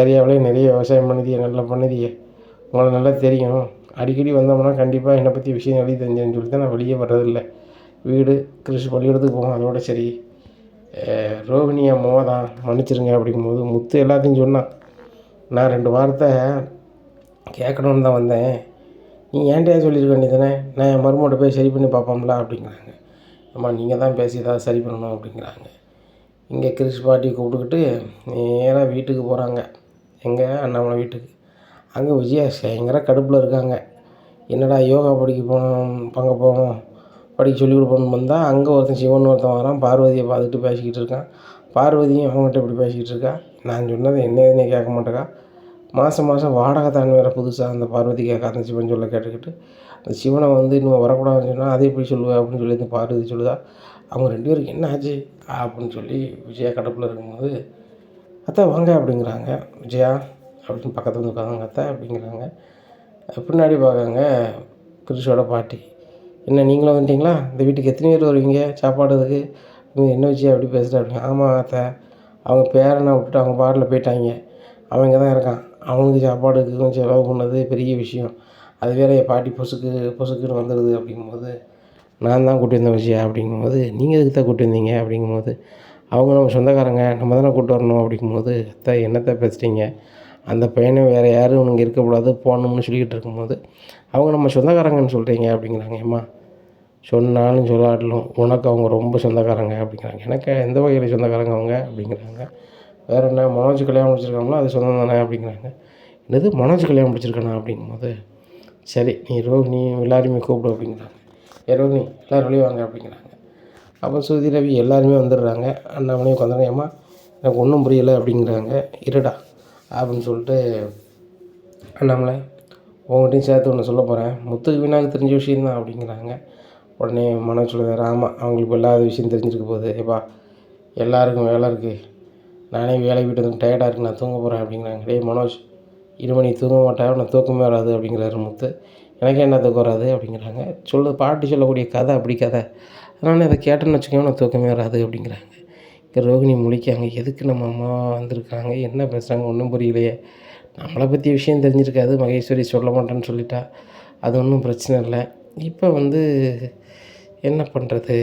ஏரியாவிலே நிறைய விவசாயம் பண்ணுதியே, நல்லா பண்ணுதியே, உங்களை நல்லா தெரியும், அடிக்கடி வந்தோம்னா கண்டிப்பாக என்னை பற்றி விஷயம் வெளியே தெரிஞ்சேன்னு சொல்லி தான் நான் வெளியே வர்றதில்லை. வீடு கிறிஸ்து பள்ளிக்கூடத்துக்கு போவோம், அதோட சரி. ரோகிணி அம்மாவை தான் மன்னிச்சிருங்க அப்படிங்கும்போது, முத்து எல்லாத்தையும் சொன்னான். நான் 2 வார்த்தை கேட்கணுன்னு தான் வந்தேன், நீ ஏன்டையா சொல்லியிருக்க வேண்டியதானே, நான் என் மருமகிட்ட போய் சரி பண்ணி பார்ப்போம்ல அப்படிங்கிறாங்க. அம்மா, நீங்கள் தான் பேசி ஏதாவது சரி பண்ணணும் அப்படிங்கிறாங்க. இங்கே கிறிஸ் பாட்டி கூப்பிட்டுக்கிட்டு நேராக வீட்டுக்கு போகிறாங்க, எங்கள் அண்ணாமலை வீட்டுக்கு. அங்கே விஜயா பயங்கர கடுப்பில் இருக்காங்க. என்னடா யோகா படிக்க போகணும் படிக்க சொல்லி கொடுப்போன்னு வந்தால், அங்கே ஒருத்தன் சிவன் ஒருத்தன் வரான், பார்வதியை பார்த்துட்டு பேசிக்கிட்டு இருக்கான். பார்வதியும் அவங்ககிட்ட இப்படி பேசிக்கிட்டு இருக்கா. நான் சொன்னது என்ன எதுனே கேட்க மாட்டேக்கா. மாதம் வாடகை தான் வேறு புதுசாக அந்த பார்வதி கேட்க அந்த சிவன் சொல்ல கேட்டுக்கிட்டு, அந்த சிவனை வந்து இன்னும் வரக்கூடாதுன்னு சொன்னால் அதை எப்படி சொல்லுவேன் அப்படின்னு சொல்லி இந்த பார்வதி சொல்லுதா. அவங்க 2 பேருக்கு என்ன ஆச்சு அப்படின்னு சொல்லி விஜயா கடப்பில் இருக்கும்போது, அத்தை வாங்க அப்படிங்கிறாங்க. விஜயா அப்படின்னு பக்கத்தில் வந்து உட்காந்தாங்க. அத்தை அப்படிங்கிறாங்க. பின்னாடி பார்க்காங்க கிறிஷோட பாட்டி. என்ன நீங்களும் வந்துட்டிங்களா, இந்த வீட்டுக்கு எத்தனை பேர் வருவீங்க சாப்பாடுறதுக்கு, என்ன விஜயா அப்படி பேசுகிறேன் அப்படிங்க. ஆமாம் அத்தை, அவங்க பேரனை விட்டுட்டு அவங்க பாட்டில் போயிட்டாங்க, அவன் இங்கே தான் இருக்கான், அவனுக்கு சாப்பாடுக்கு கொஞ்சம் செலவு பண்ணது பெரிய விஷயம், அது வேறு என் பாட்டி பொசுக்குன்னு வந்துடுது அப்படிங்கும்போது, நான் தான் கூட்டி வந்தேன் விஜயா அப்படிங்கும்போது, நீங்கள் எதுக்கு தான் கூட்டி வந்தீங்க அப்படிங்கும்போது, அவங்க நம்ம சொந்தக்காரங்க, நம்ம தானே கூப்பிட்டு வரணும் அப்படிங்கும்போது, அத்தை என்னத்தை பேசுகிறீங்க, அந்த பையனை வேறு யாரும் இங்கே இருக்கக்கூடாது போகணும்னு சொல்லிக்கிட்டு இருக்கும்போது, அவங்க நம்ம சொந்தக்காரங்கன்னு சொல்கிறீங்க அப்படிங்கிறாங்க. ஏம்மா, சொன்னாலும் சொல்லாட்டலும் உனக்கு அவங்க ரொம்ப சொந்தக்காரங்க அப்படிங்கிறாங்க. எனக்கு எந்த வகையில் சொந்தக்காரங்க அவங்க அப்படிங்கிறாங்க. வேறு என்ன, மனோஜ் கல்யாணம் முடிச்சிருக்காங்களோ அது சொந்தம் தானே அப்படிங்கிறாங்க. என்னது மனோஜ் கல்யாணம் முடிச்சிருக்கானா அப்படிங்கும்போது, சரி நீ ரோஹிணி எல்லாருமே கூப்பிடு அப்படிங்கிறாங்க. ரோஹிணி எல்லோரும் வெளியே வாங்க அப்படிங்கிறாங்க. அப்போ சுருதி ரவி எல்லாருமே வந்துடுறாங்க. அண்ணாமலையும் உட்காந்தாங்க. ஏம்மா எனக்கு ஒன்றும் புரியலை அப்படிங்கிறாங்க. இருடா அப்படின்னு சொல்லிட்டு, அண்ணாமலை உங்கள்கிட்டையும் சேர்த்து ஒன்று சொல்ல போகிறேன், முத்துக்கு வீணாக்கு தெரிஞ்ச விஷயந்தான் அப்படிங்கிறாங்க. உடனே மனோஜ் சொல்லுவார், ஆமாம் அவங்களுக்கு இல்லாத விஷயம் தெரிஞ்சிருக்க போகுது, ஏப்பா எல்லாருக்கும் வேலை இருக்குது, நானே வேலை வீட்டு வந்து டயர்டாக இருக்குது, நான் தூங்க போகிறேன் அப்படிங்கிறாங்க. டேய் மனோஜ், 2 மணி தூங்க மாட்டேன், நான் தூக்கமே வராது அப்படிங்கிறாரு முத்து. எனக்கே என்ன தூக்கம் வராது அப்படிங்கிறாங்க. பாட்டி சொல்லக்கூடிய கதை அப்படி கதை, அதனால் இதை கேட்டேன்னு வச்சுக்கோங்க நான் தூக்கமே வராது அப்படிங்கிறாங்க. இங்கே ரோகிணி முழிக்காங்க. எதுக்கு நம்ம அம்மா வந்திருக்காங்க, என்ன பேசுகிறாங்க ஒன்றும் புரியலையே, நம்மளை பற்றி விஷயம் தெரிஞ்சிருக்காது, மகேஸ்வரி சொல்ல மாட்டேன்னு சொல்லிட்டா. அது ஒன்றும் பிரச்சனை இல்லை. இப்போ வந்து என்ன பண்ணுறது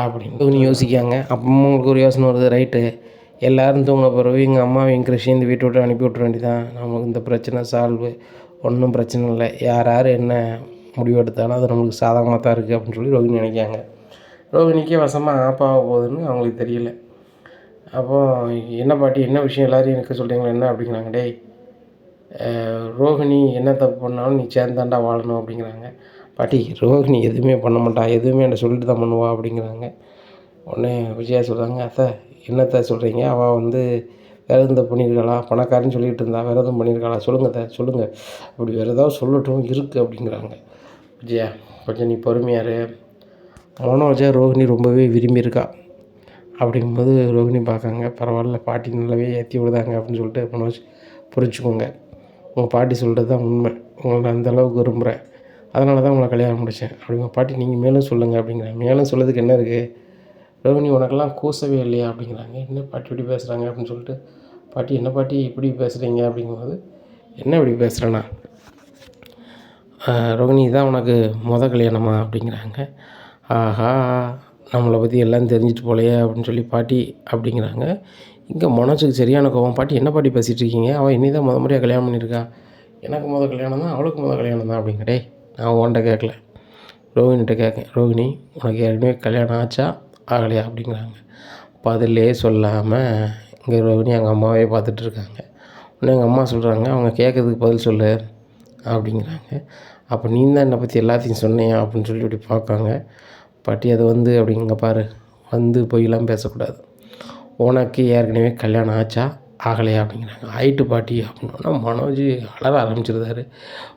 அப்படின்னு யோசிக்காங்க. அப்போ உங்களுக்கு ஒரு யோசனை வருது, ரைட்டு எல்லோரும் தூங்க பிறகு எங்கள் அம்மாவையும் கிருஷியும் இந்த வீட்டை விட்டு அனுப்பி விட்ற வேண்டியதான், நமக்கு இந்த பிரச்சனை சால்வு, ஒன்றும் பிரச்சனை இல்லை, யார் யார் என்ன முடிவு எடுத்தாலும் அது நம்மளுக்கு சாதகமாக தான் இருக்குது அப்படின்னு சொல்லி ரோகிணி நினைக்காங்க. ரோகிணிக்கே வசமாக ஆப்பாக போகுதுன்னு அவங்களுக்கு தெரியல. அப்போது என்ன பாட்டி என்ன விஷயம் எல்லோரையும் எனக்கு சொல்கிறீங்களா என்ன அப்படிங்கிறாங்க. டேய் ரோகிணி என்ன தப்பு பண்ணாலும் நீ சேர்ந்தாண்டா வாழணும் அப்படிங்கிறாங்க. பாட்டி ரோகிணி எதுவுமே பண்ண மாட்டா, எதுவுமே என்ன சொல்லிட்டு தான் பண்ணுவா அப்படிங்கிறாங்க. உடனே விஜயா சொல்கிறாங்க, அத்தை என்னத்தை சொல்கிறீங்க, அவள் வந்து வேறு எதுவும் பண்ணியிருக்காளா, பணக்காரன்னு சொல்லிகிட்டு இருந்தா, வேறு எதுவும் பண்ணியிருக்காளா, சொல்லுங்கள் அத்தை சொல்லுங்கள், அப்படி வேறு ஏதாவது சொல்லட்டும் இருக்குது அப்படிங்கிறாங்க. விஜயா கொஞ்சம் நீ பொறுமையாரு, மனோஜை ரோகிணி ரொம்பவே விரும்பியிருக்கா அப்படிங்கும்போது ரோகிணி பார்க்காங்க, பரவாயில்ல பாட்டி நல்லாவே ஏற்றி விடுதாங்க அப்படின்னு சொல்லிட்டு மனோஜ் புரிஞ்சுக்கோங்க, உங்கள் பாட்டி சொல்கிறது தான் உண்மை, உங்களை அந்தளவுக்கு விரும்புகிறேன், அதனால தான் உங்களை கல்யாணம் முடித்தேன் அப்படிங்க. பாட்டி நீங்கள் மேலும் சொல்லுங்கள் அப்படிங்கிறாங்க. மேலும் சொல்லதுக்கு என்ன இருக்குது, ரோகிணி உனக்கெல்லாம் கூசவே இல்லையா அப்படிங்கிறாங்க. என்ன பாட்டி இப்படி பேசுகிறாங்க அப்படின்னு சொல்லிட்டு, பாட்டி என்ன பாட்டி இப்படி பேசுகிறீங்க அப்படிங்கும்போது, என்ன இப்படி பேசுகிறேன்னா, ரோகிணி தான் உனக்கு கல்யாணமா அப்படிங்கிறாங்க. ஆஹா நம்மளை பற்றி எல்லாம் தெரிஞ்சுட்டு போலையே அப்படின்னு சொல்லி பாட்டி அப்படிங்கிறாங்க. இங்கே மனோஜுக்கு சரியான கோவம், பாட்டி என்ன பாட்டி பேசிகிட்டு இருக்கீங்க, அவள் இனி தான் முறையாக கல்யாணம் பண்ணியிருக்கா, எனக்கு கல்யாணம் தான் அவளுக்கு கல்யாணம் தான் அப்படிங்க. டேய் நான் உன்கிட்ட கேட்கல, ரோகிணிகிட்ட கேட்கேன், ரோகிணி உனக்கு ஏற்கனவே கல்யாணம் ஆச்சா ஆகலையா அப்படிங்கிறாங்க. பதிலே சொல்லாமல் இங்கே ரோகிணி எங்கள் அம்மாவே பார்த்துட்ருக்காங்க. உடனே எங்கள் அம்மா சொல்கிறாங்க, அவங்க கேட்குறதுக்கு பதில் சொல்லு அப்படிங்கிறாங்க. அப்போ நீ தான் என்னை பற்றி எல்லாத்தையும் சொன்னியா அப்படின்னு சொல்லி இப்படி பார்க்காங்க. பாட்டி அது வந்து அப்படிங்க பாரு, வந்து பொய்யெல்லாம் பேசக்கூடாது, உனக்கு ஏற்கனவே கல்யாணம் ஆச்சா ஆகலையா அப்படிங்கிறாங்க. ஆயிட்டு பாட்டி அப்படின்னா மனோஜ் அலற ஆரம்பிச்சிருந்தாரு.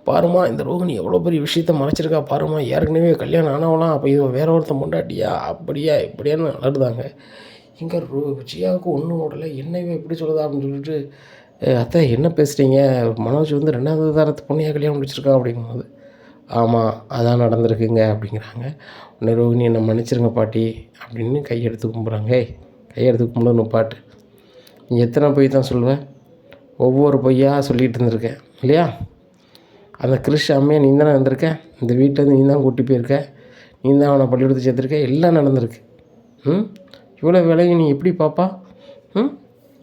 பாருமா இந்த ரோகிணி எவ்வளோ பெரிய விஷயத்த மறைச்சிருக்கா பாருமா, ஏற்கனவே கல்யாணம் ஆனவலாம், அப்போ இது வேற ஒருத்தன் பொண்டாட்டியா அப்படியா இப்படியான்னு அலறுதாங்க. இங்கே விஜயாவுக்கு ஒன்றும் ஓடலை, என்னவே எப்படி சொல்லுதா அப்படின்னு சொல்லிட்டு, அத்தை என்ன பேசுகிறீங்க, மனோஜ் வந்து 2வது தாரத்து பொண்ணையாக கல்யாணம் முடிச்சிருக்கான் அப்படிங்கும்போது, ஆமாம் அதான் நடந்திருக்குங்க அப்படிங்கிறாங்க. உடனே ரோகிணி என்னை மன்னிச்சிருங்க பாட்டி அப்படின்னு கையெடுத்து கும்பிட்றாங்க. கையெடுத்து கும்பிடணும் பாட்டு, நீ எத்தனை பொய் தான் சொல்லுவேன், ஒவ்வொரு பொய்யாக சொல்லிகிட்டு இருந்திருக்கேன் இல்லையா, அந்த கிறிஷ் அம்மையை நீ தானே வந்திருக்க, இந்த வீட்டிலேருந்து நீ தான் கூட்டி போயிருக்க, நீ தான் அவனை பள்ளிக்கூடத்து சேர்த்துருக்க, எல்லாம் நடந்திருக்கு. இவ்வளோ வேலையை நீ எப்படி பாப்பா,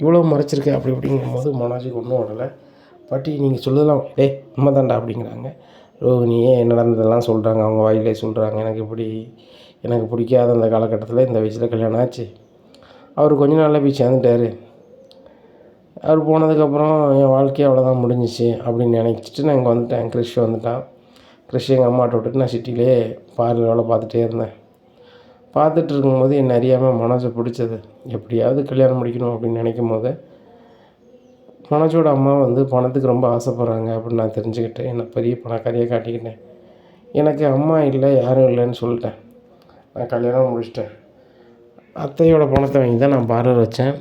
இவ்வளோ மறைச்சிருக்க அப்படி அப்படிங்கும்போது மனோஜுக்கு ஒன்றும் வரலை. பாட்டி நீங்கள் சொல்லலாம், டே உண்மை தாண்டா அப்படிங்கிறாங்க. ரோகிணியே நடந்ததெல்லாம் சொல்கிறாங்க, அவங்க வாயிலே சொல்கிறாங்க, எனக்கு பிடிக்காத அந்த காலகட்டத்தில் இந்த வயசில் கல்யாணம் ஆச்சு, அவர் கொஞ்ச நாளில் போய் சேர்ந்துட்டார், அவர் போனதுக்கப்புறம் என் வாழ்க்கையை அவ்வளோதான் முடிஞ்சிச்சு அப்படின்னு நினச்சிட்டு நான் இங்கே வந்துட்டேன். கிறிஷ் வந்துட்டான். கிறிஷ் எங்கள் அம்மாட்ட விட்டுட்டு நான் சிட்டிலே பார்லர் வேலை பார்த்துட்டே இருந்தேன். பார்த்துட்டு இருக்கும்போது என்னை அறியாமல் மனோஜை பிடிச்சது, எப்படியாவது கல்யாணம் முடிக்கணும் அப்படின்னு நினைக்கும் போது மனோஜோட அம்மா வந்து பணத்துக்கு ரொம்ப ஆசைப்பட்றாங்க அப்படின்னு நான் தெரிஞ்சுக்கிட்டேன். என்னை பெரிய பணக்காரியாக காட்டிக்கிட்டேன். எனக்கு அம்மா இல்லை யாரும் இல்லைன்னு சொல்லிட்டேன். நான் கல்யாணம் முடிச்சிட்டேன். அத்தையோட பணத்தை வாங்கி தான் நான் பார்லர் வச்சேன்.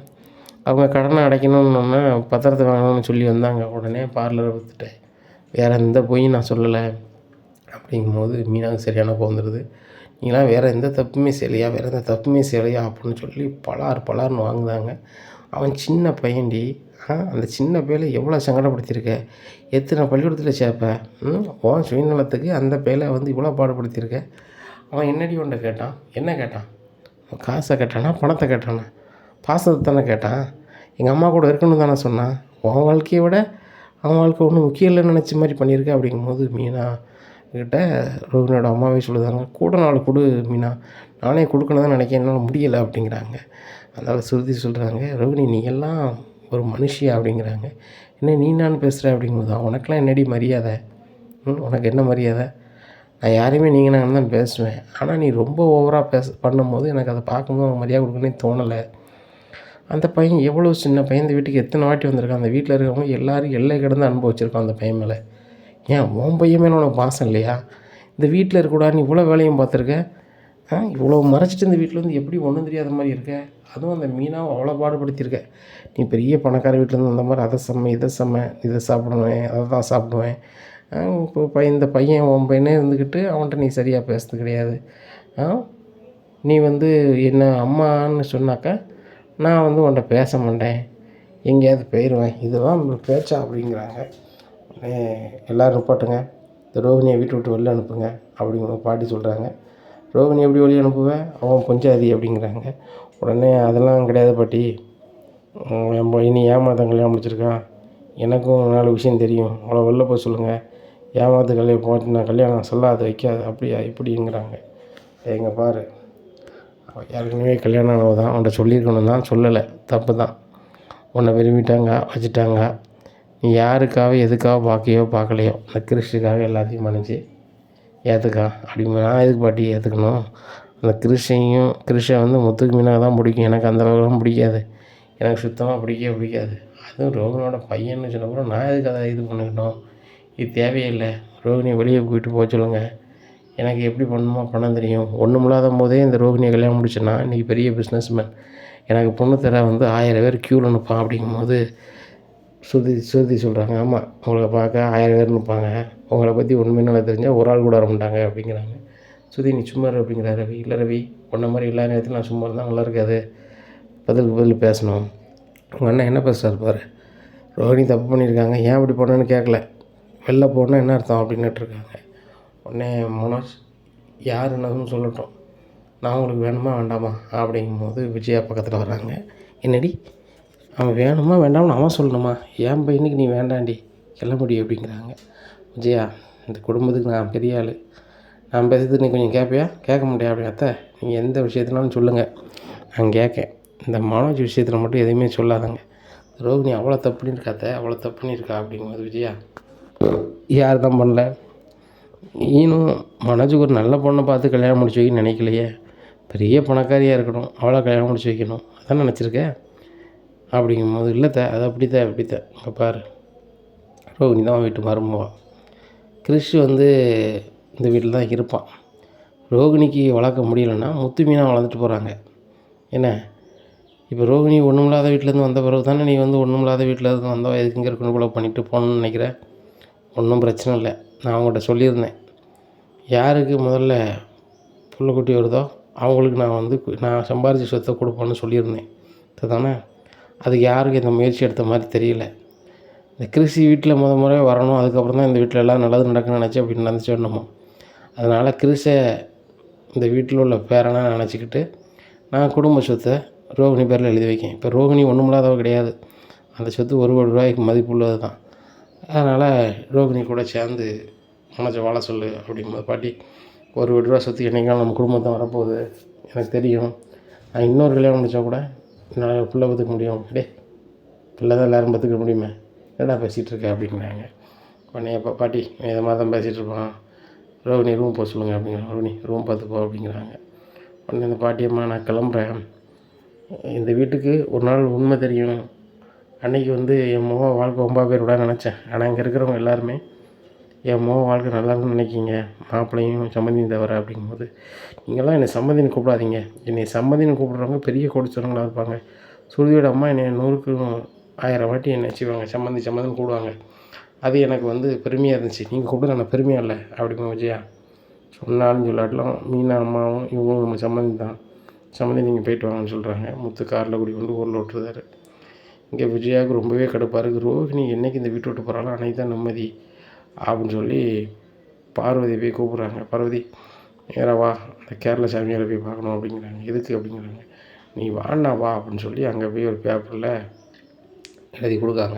அவங்க கடனை அடைக்கணுன்னொன்னே பத்திரத்தை வாங்கணும்னு சொல்லி வந்தாங்க. உடனே பார்லரை விற்றுட்டேன். வேறு எந்த பொய்யும் நான் சொல்லலை அப்படிங்கும்போது மீனாவுக்கு சரியான கோவம் வந்துடுது. நீங்களாம் வேறு எந்த தப்புமே செய்யலையா, வேறு எந்த தப்புமே செய்யலையா அப்படின்னு சொல்லி பலார்னு வாங்குதாங்க. அவன் சின்ன பையன்டி, அந்த சின்ன பையலை எவ்வளோ சங்கடப்படுத்தியிருக்க, எத்தனை பள்ளிக்கூடத்தில் சேர்ப்ப, உன் சுயநலத்துக்கு அந்த பையலை வந்து இவ்வளோ பாடுபடுத்தியிருக்க. அவன் என்னடி ஒன்றை கேட்டான், என்ன கேட்டான், காசை கேட்டானா பணத்தை கேட்டானா, பாசத்தை தானே கேட்டான், எங்கள் அம்மா கூட இருக்கணும்னு தானே சொன்னான், உன் வாழ்க்கையை விட அவன் வாழ்க்கை ஒன்றும் முக்கியம் இல்லைன்னு நினச்ச மாதிரி பண்ணியிருக்க அப்படிங்கும்போது மீனா கிட்ட ரோகிணியோட அம்மாவே சொல்லுதாங்க, கூட 4 கொடு மீனா, நானே கொடுக்கணும் தான் நினைக்கிறேன், என்னால் முடியலை அப்படிங்கிறாங்க. அதனால் சுருதி சொல்கிறாங்க, ரோகிணி நீ எல்லாம் ஒரு மனுஷியா அப்படிங்கிறாங்க. என்ன நீ நான் பேசுகிற அப்படிங்கும்போது, உனக்கெலாம் என்னடி மரியாதை, உனக்கு என்ன மரியாதை, நான் யாரையுமே நீங்கள் நான் தான் பேசுவேன், ஆனால் நீ ரொம்ப ஓவராக பண்ணும்போது எனக்கு அதை பார்க்கும்போது அவங்க மரியாதை கொடுக்கணும்னே தோணலை. அந்த பையன் எவ்வளோ சின்ன பையன், இந்த வீட்டுக்கு எத்தனை வாட்டி வந்திருக்கான், அந்த வீட்டில் இருக்கவங்க எல்லோரும் எல்லை கடந்து அனுபவிச்சிருக்கோம் அந்த பையன் மேலே. ஏன் உன் பையன் மேலே உனக்கு பாசம் இல்லையா, இந்த வீட்டில் இருக்கக்கூடாது, நீ இவ்வளோ வேலையும் பார்த்துருக்க, இவ்வளோ மறைச்சிட்டு இந்த வீட்டில் வந்து எப்படி ஒன்றும் தெரியாத மாதிரி இருக்க, அதுவும் அந்த மீனாவை அவ்வளோ பாடுபடுத்தியிருக்க. நீ பெரிய பணக்கார வீட்டிலேருந்து அந்த மாதிரி இதை இதை சாப்பிடுவேன், அதை தான் சாப்பிடுவேன். இப்போ இந்த பையன் உன் பையனே இருந்துக்கிட்டு அவன்கிட்ட நீ சரியாக பேசுறது கிடையாது. நீ வந்து என்ன அம்மான்னு சொன்னாக்கா நான் வந்து உன்கிட்ட பேச மாட்டேன், எங்கேயாவது போயிடுவேன், இதுதான் பேச்சா அப்படிங்கிறாங்க. எல்லோரும் நிப்பாட்டுங்க, இந்த ரோகிணியை வீட்டை விட்டு வெளில அனுப்புங்க அப்படிங்கிற பாட்டி சொல்கிறாங்க. ரோகிணி எப்படி வெளியே அனுப்புவேன், அவன் பொஞ்சாதி அப்படிங்கிறாங்க. உடனே அதெல்லாம் கிடையாது பாட்டி, இனி ஏமாத்தான் கல்யாணம் முடிச்சிருக்கான், எனக்கும் 4 விஷயம் தெரியும், அவ்வளோ வெளில போக சொல்லுங்கள், ஏமாத்து கல்யாணம் போட்டு நான் கல்யாணம் சொல்லாது வைக்காது அப்படியா இப்படிங்கிறாங்க. எங்க பாரு, ஏற்கனவே கல்யாணம் ஆனவ தான், உன்ட்ட சொல்லியிருக்கணும் தான், சொல்லலை, தப்பு தான். உன்னை விரும்பிட்டாங்க, வச்சுட்டாங்க, நீ யாருக்காக எதுக்காக பார்க்கலையோ அந்த கிறிஸ்டுக்காக எல்லாத்தையும் மன்னிச்சு ஏற்றுக்கா அப்படிங்க. நான் எதுக்கு பாட்டி ஏற்றுக்கணும், அந்த கிறிஸ்டை வந்து முத்துக்கு மீனாக தான் பிடிக்கும், எனக்கு அந்த அளவுக்குலாம் பிடிக்காது, எனக்கு சுத்தமாக பிடிக்காது. அதுவும் ரோகிணியோட பையன்னு சொன்னப்பறம் நான் எதுக்கு அதை இது பண்ணிக்கணும், இது தேவையில்லை. ரோகிணியை வெளியே போயிட்டு போக சொல்லுங்கள், எனக்கு எப்படி பண்ணணுமோ பண்ண தெரியும். ஒன்றுமில்லாத போதே இந்த ரோகிணியை கல்யாணம் முடிச்சேன்னா இன்றைக்கி பெரிய பிஸ்னஸ்மேன், எனக்கு பொண்ணு தர வந்து 1000 பேர் க்யூவில் நிற்பான் அப்படிங்கும்போது ஸ்ருதி சொல்கிறாங்க. ஆமாம், உங்களை பார்க்க 1000 பேர் நிற்பாங்க, உங்களை பற்றி உண்மைன்னு நல்லா தெரிஞ்சால் ஒரு ஆள் கூட வர மாட்டாங்க அப்படிங்கிறாங்க. ஸ்ருதி நீ சும்மா இரு அப்படிங்கிறார் ரவி. இல்லை ரவி, உன்ன மாதிரி எல்லா நேரத்துலையும் நான் சும்மா இருந்தால் நல்லா இருக்காது, பதிலுக்கு பதில் பேசணும். உங்கள் அண்ணன் என்ன பேசுகிறார் பாரு, ரோஹிணி தப்பு பண்ணியிருக்காங்க, ஏன் அப்படி பண்ணணுன்னு கேட்கல, வெளில போனால் என்ன அர்த்தம் அப்படின்னுட்டுருக்காங்க. உடனே மனோஜ் யார் என்னதுன்னு சொல்லட்டும், நான் உங்களுக்கு வேணுமா வேண்டாமா அப்படிங்கும்போது விஜயா பக்கத்தில் வர்றாங்க. என்னடி அவன் வேணுமா வேண்டாம்னு அவன் சொல்லணுமா, என் பையனுக்கு நீ வேண்டாண்டி கிளம்புடி அப்படிங்கிறாங்க. விஜயா, இந்த குடும்பத்துக்கு நான் பெரிய ஆள், நான் பேசுறது நீ கொஞ்சம் கேட்பியா, கேட்க முடியாது அப்படி அத்தை, நீங்கள் எந்த விஷயத்துனாலும் சொல்லுங்கள் நான் கேட்கேன், இந்த மனோஜ் விஷயத்தில் மட்டும் எதுவுமே சொல்லாதாங்க. ரோகிணி அவ்வளோ தப்பு பண்ணியிருக்காத்த, அவ்வளோ தப்பு பண்ணியிருக்கா அப்படிங்கும்போது விஜயா, யார் தான் பண்ணல, நீனும் மனோஜுக்கு ஒரு நல்ல பொண்ணை பார்த்து கல்யாணம் முடிச்சு வைக்கணும்னு நினைக்கலையே, பெரிய பணக்காரியாக இருக்கணும், அவ்வளோ கல்யாணம் முடிச்சு வைக்கணும் அதான் நினச்சிருக்கேன் அப்படிங்கும்போது, இல்லைத்த அது அப்படித்தான் இங்கே பாரு, ரோகிணி தான் வீட்டு மருமவா, கிறிஷ் வந்து இந்த வீட்டில் தான் இருப்பான், ரோகிணிக்கு வளர்க்க முடியலைன்னா முத்து மீனாக வளர்ந்துட்டு போகிறாங்க. என்ன இப்போ ரோகிணி ஒன்றுமில்லாத வீட்டிலேருந்து வந்த பிறகு தானே நீ வந்து ஒன்றுமில்லாத வீட்டில் இருந்து வந்தவா எதுக்கு இங்கே இருக்கணும் போல பண்ணிவிட்டு போகணுன்னு நினைக்கிறேன். ஒன்றும் பிரச்சனை இல்லை, நான் அவங்கள்ட்ட சொல்லியிருந்தேன், யாருக்கு முதல்ல புள்ள குட்டி வருதோ அவங்களுக்கு நான் வந்து நான் சம்பாரித்த சொத்தை கொடுப்பேன்னு சொல்லியிருந்தேன் தானே. அதுக்கு யாருக்கு இந்த முயற்சி எடுத்த மாதிரி தெரியல. இந்த கிறிஸ்டி வீட்டில் முறை வரணும், அதுக்கப்புறம் தான் இந்த வீட்டில் எல்லாம் நல்லது நடக்குன்னு நினச்சி அப்படி நடந்துச்சு வரணுமோ. அதனால் கிறிஸை இந்த வீட்டில் உள்ள பேரனாக நினச்சிக்கிட்டு நான் குடும்ப சொத்தை ரோகிணி பேரில் எழுதி வைக்கேன். இப்போ ரோகிணி ஒன்றுமில்லாதவ கிடையாது, அந்த சொத்து 1 கோடி ரூபாய்க்கு மதிப்பு உள்ளது தான். அதனால் ரோகிணி கூட சேர்ந்து மனசை வாழ சொல்லு அப்படிங்கும்போது, பாட்டி 1 கோடி ரூபா சொத்து என்றைக்காலும் நம்ம குடும்பத்தை வரப்போகுது எனக்கு தெரியும், நான் இன்னொரு கல்யாணம் முடித்தா கூட என்னால் பிள்ளை பார்த்துக்க முடியும், பிள்ளை தான் எல்லோரும் பார்த்துக்க முடியுமே, என்னடா பேசிகிட்டு இருக்க அப்படிங்கிறாங்க. உடனே பாட்டி இதை மாதிரி தான் பேசிகிட்டு இருப்பான், ரோகிணி ரூம் போக சொல்லுங்கள் அப்படிங்கிறாங்க. ரோகிணி ரூம் பார்த்துப்போ அப்படிங்கிறாங்க. உடனே இந்த பாட்டியம்மா நான் கிளம்புறேன், இந்த வீட்டுக்கு ஒரு நாள் உண்மை தெரியும், அன்றைக்கி வந்து என் வாழ்க்கை ரொம்ப பேர் விட நினச்சேன், ஆனால் இங்கே இருக்கிறவங்க எல்லாருமே என் வாழ்க்கை நல்லா இருக்குன்னு நினைக்கிங்க, மாப்பிள்ளையும் சம்மந்தியும் தவிர அப்படிங்கும்போது, நீங்கள்லாம் என்னை சம்மந்தின்னு கூப்பிடாதீங்க, என்னை சம்மந்தின்னு கூப்பிட்றவங்க பெரிய கோடீஸ்வரங்களாக இருப்பாங்க. சுருதியோட அம்மா என்னை 100க்கு 1000 வாட்டி என்னை வச்சுக்குவாங்க, சம்மந்தின்னு கூப்பிடுவாங்க, அது எனக்கு வந்து பெருமையாக இருந்துச்சு, நீங்கள் கூப்பிட்டு நான் பெருமையாக இல்லை அப்படிங்க. விஜயா சொன்னாலும் சொல்லாட்டலாம் மீனா அம்மாவும் இவங்களும் நம்ம சம்மந்தி தான், சம்மந்தி நீங்கள் போயிட்டு வாங்கன்னு சொல்கிறாங்க. முத்து காரில் கூட்டி கொண்டு ஊரில் விட்டுருந்தாரு. இங்கே விஜயாவுக்கு ரொம்பவே கடுப்பாக இருக்குது, ரோஹிணி என்றைக்கு இந்த வீட்டை விட்டு போகிறாலும் அன்றைக்கி தான் நிம்மதி அப்படின்னு சொல்லி பார்வதி போய் கூப்பிட்றாங்க. பார்வதி நேராக வா, இந்த கேரள சாமியாரை போய் பார்க்கணும் அப்படிங்கிறாங்க. எதுக்கு அப்படிங்கிறாங்க. நீ வாண்ணா வா அப்படின்னு சொல்லி அங்கே போய் ஒரு பேப்பரில் எழுதி கொடுக்காங்க.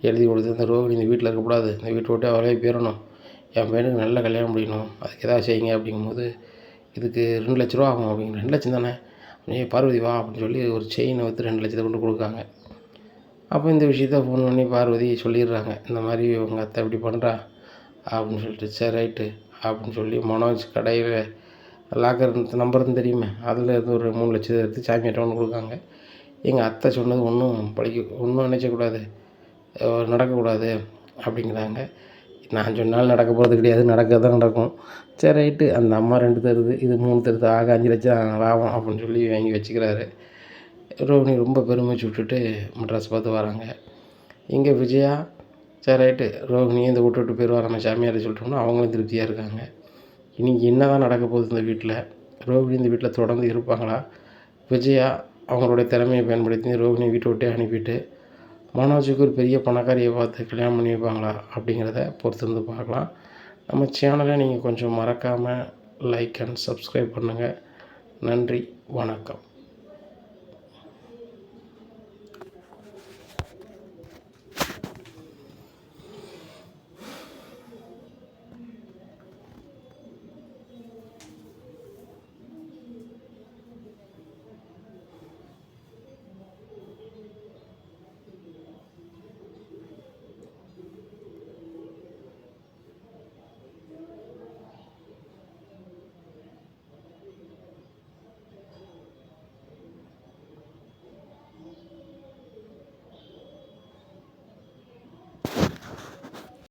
எழுதி கொடுத்து இந்த ரோகிணி இந்த வீட்டில் இருக்கக்கூடாது, இந்த வீட்டை விட்டு அவரே போயிடணும், என் பையனுக்கு நல்ல கல்யாணம் முடியணும், அதுக்கு எதாவது செய்யுங்க அப்படிங்கும்போது, இதுக்கு 2 லட்ச ரூபா ஆகும் அப்படிங்கிற. 2 லட்சம் தானே, நீ பார்வதி வா அப்படின்னு சொல்லி ஒரு செயினை விற்று 2 லட்சத்தை கொண்டு கொடுக்காங்க. அப்போ இந்த விஷயத்த ஃபோன் பண்ணி பார்வதி சொல்லிடுறாங்க, இந்த மாதிரி உங்கள் அத்தை இப்படி பண்ணுறா அப்படின்னு சொல்லிட்டு. சரி ரைட்டு அப்படின்னு சொல்லி மனோஜ் கடையில் லாக்கர் நம்பர்னு தெரியுமே, அதில் இருந்து ஒரு 3 லட்சத்தை எடுத்து சாமியார்ட்ட ஒன்று கொடுக்காங்க. எங்கள் அத்தை சொன்னது ஒன்றும் நினைக்கக்கூடாது, நடக்கக்கூடாது அப்படிங்கிறாங்க. நான் சொன்னாலும் நடக்க போகிறது கிடையாது, நடக்க தான் நடக்கும். சரி ரைட்டு, அந்த அம்மா 2 தருது, இது 3 தருது, ஆக 5 லட்சம் லாபம் அப்படின்னு சொல்லி வாங்கி வச்சுக்கிறாரு. ரோஹிணி ரொம்ப பெருமிச்சு விட்டுட்டு மெட்ராஸ் பார்த்து வராங்க. இங்கே விஜயா சரி ரைட்டு, ரோஹிணியை இந்த விட்டு போயிடுவா நம்ம சாமியாரை சொல்லிட்டோம்னா அவங்களும் திருப்தியாக இருக்காங்க. இன்றைக்கி என்ன தான் நடக்க போகுது இந்த வீட்டில், ரோஹிணி இந்த வீட்டில் தொடர்ந்து இருப்பாங்களா, விஜயா அவங்களுடைய திறமையை பயன்படுத்தி ரோஹிணி வீட்டை விட்டே அனுப்பிட்டு மனோஜுக்கு ஒரு பெரிய பணக்காரியை பார்த்து கல்யாணம் பண்ணி வைப்பாங்களா அப்படிங்கிறத பொறுத்திருந்து பார்க்கலாம். நம்ம சேனலை நீங்கள் கொஞ்சம் மறக்காமல் லைக் அண்ட் சப்ஸ்கிரைப் பண்ணுங்கள். நன்றி, வணக்கம்.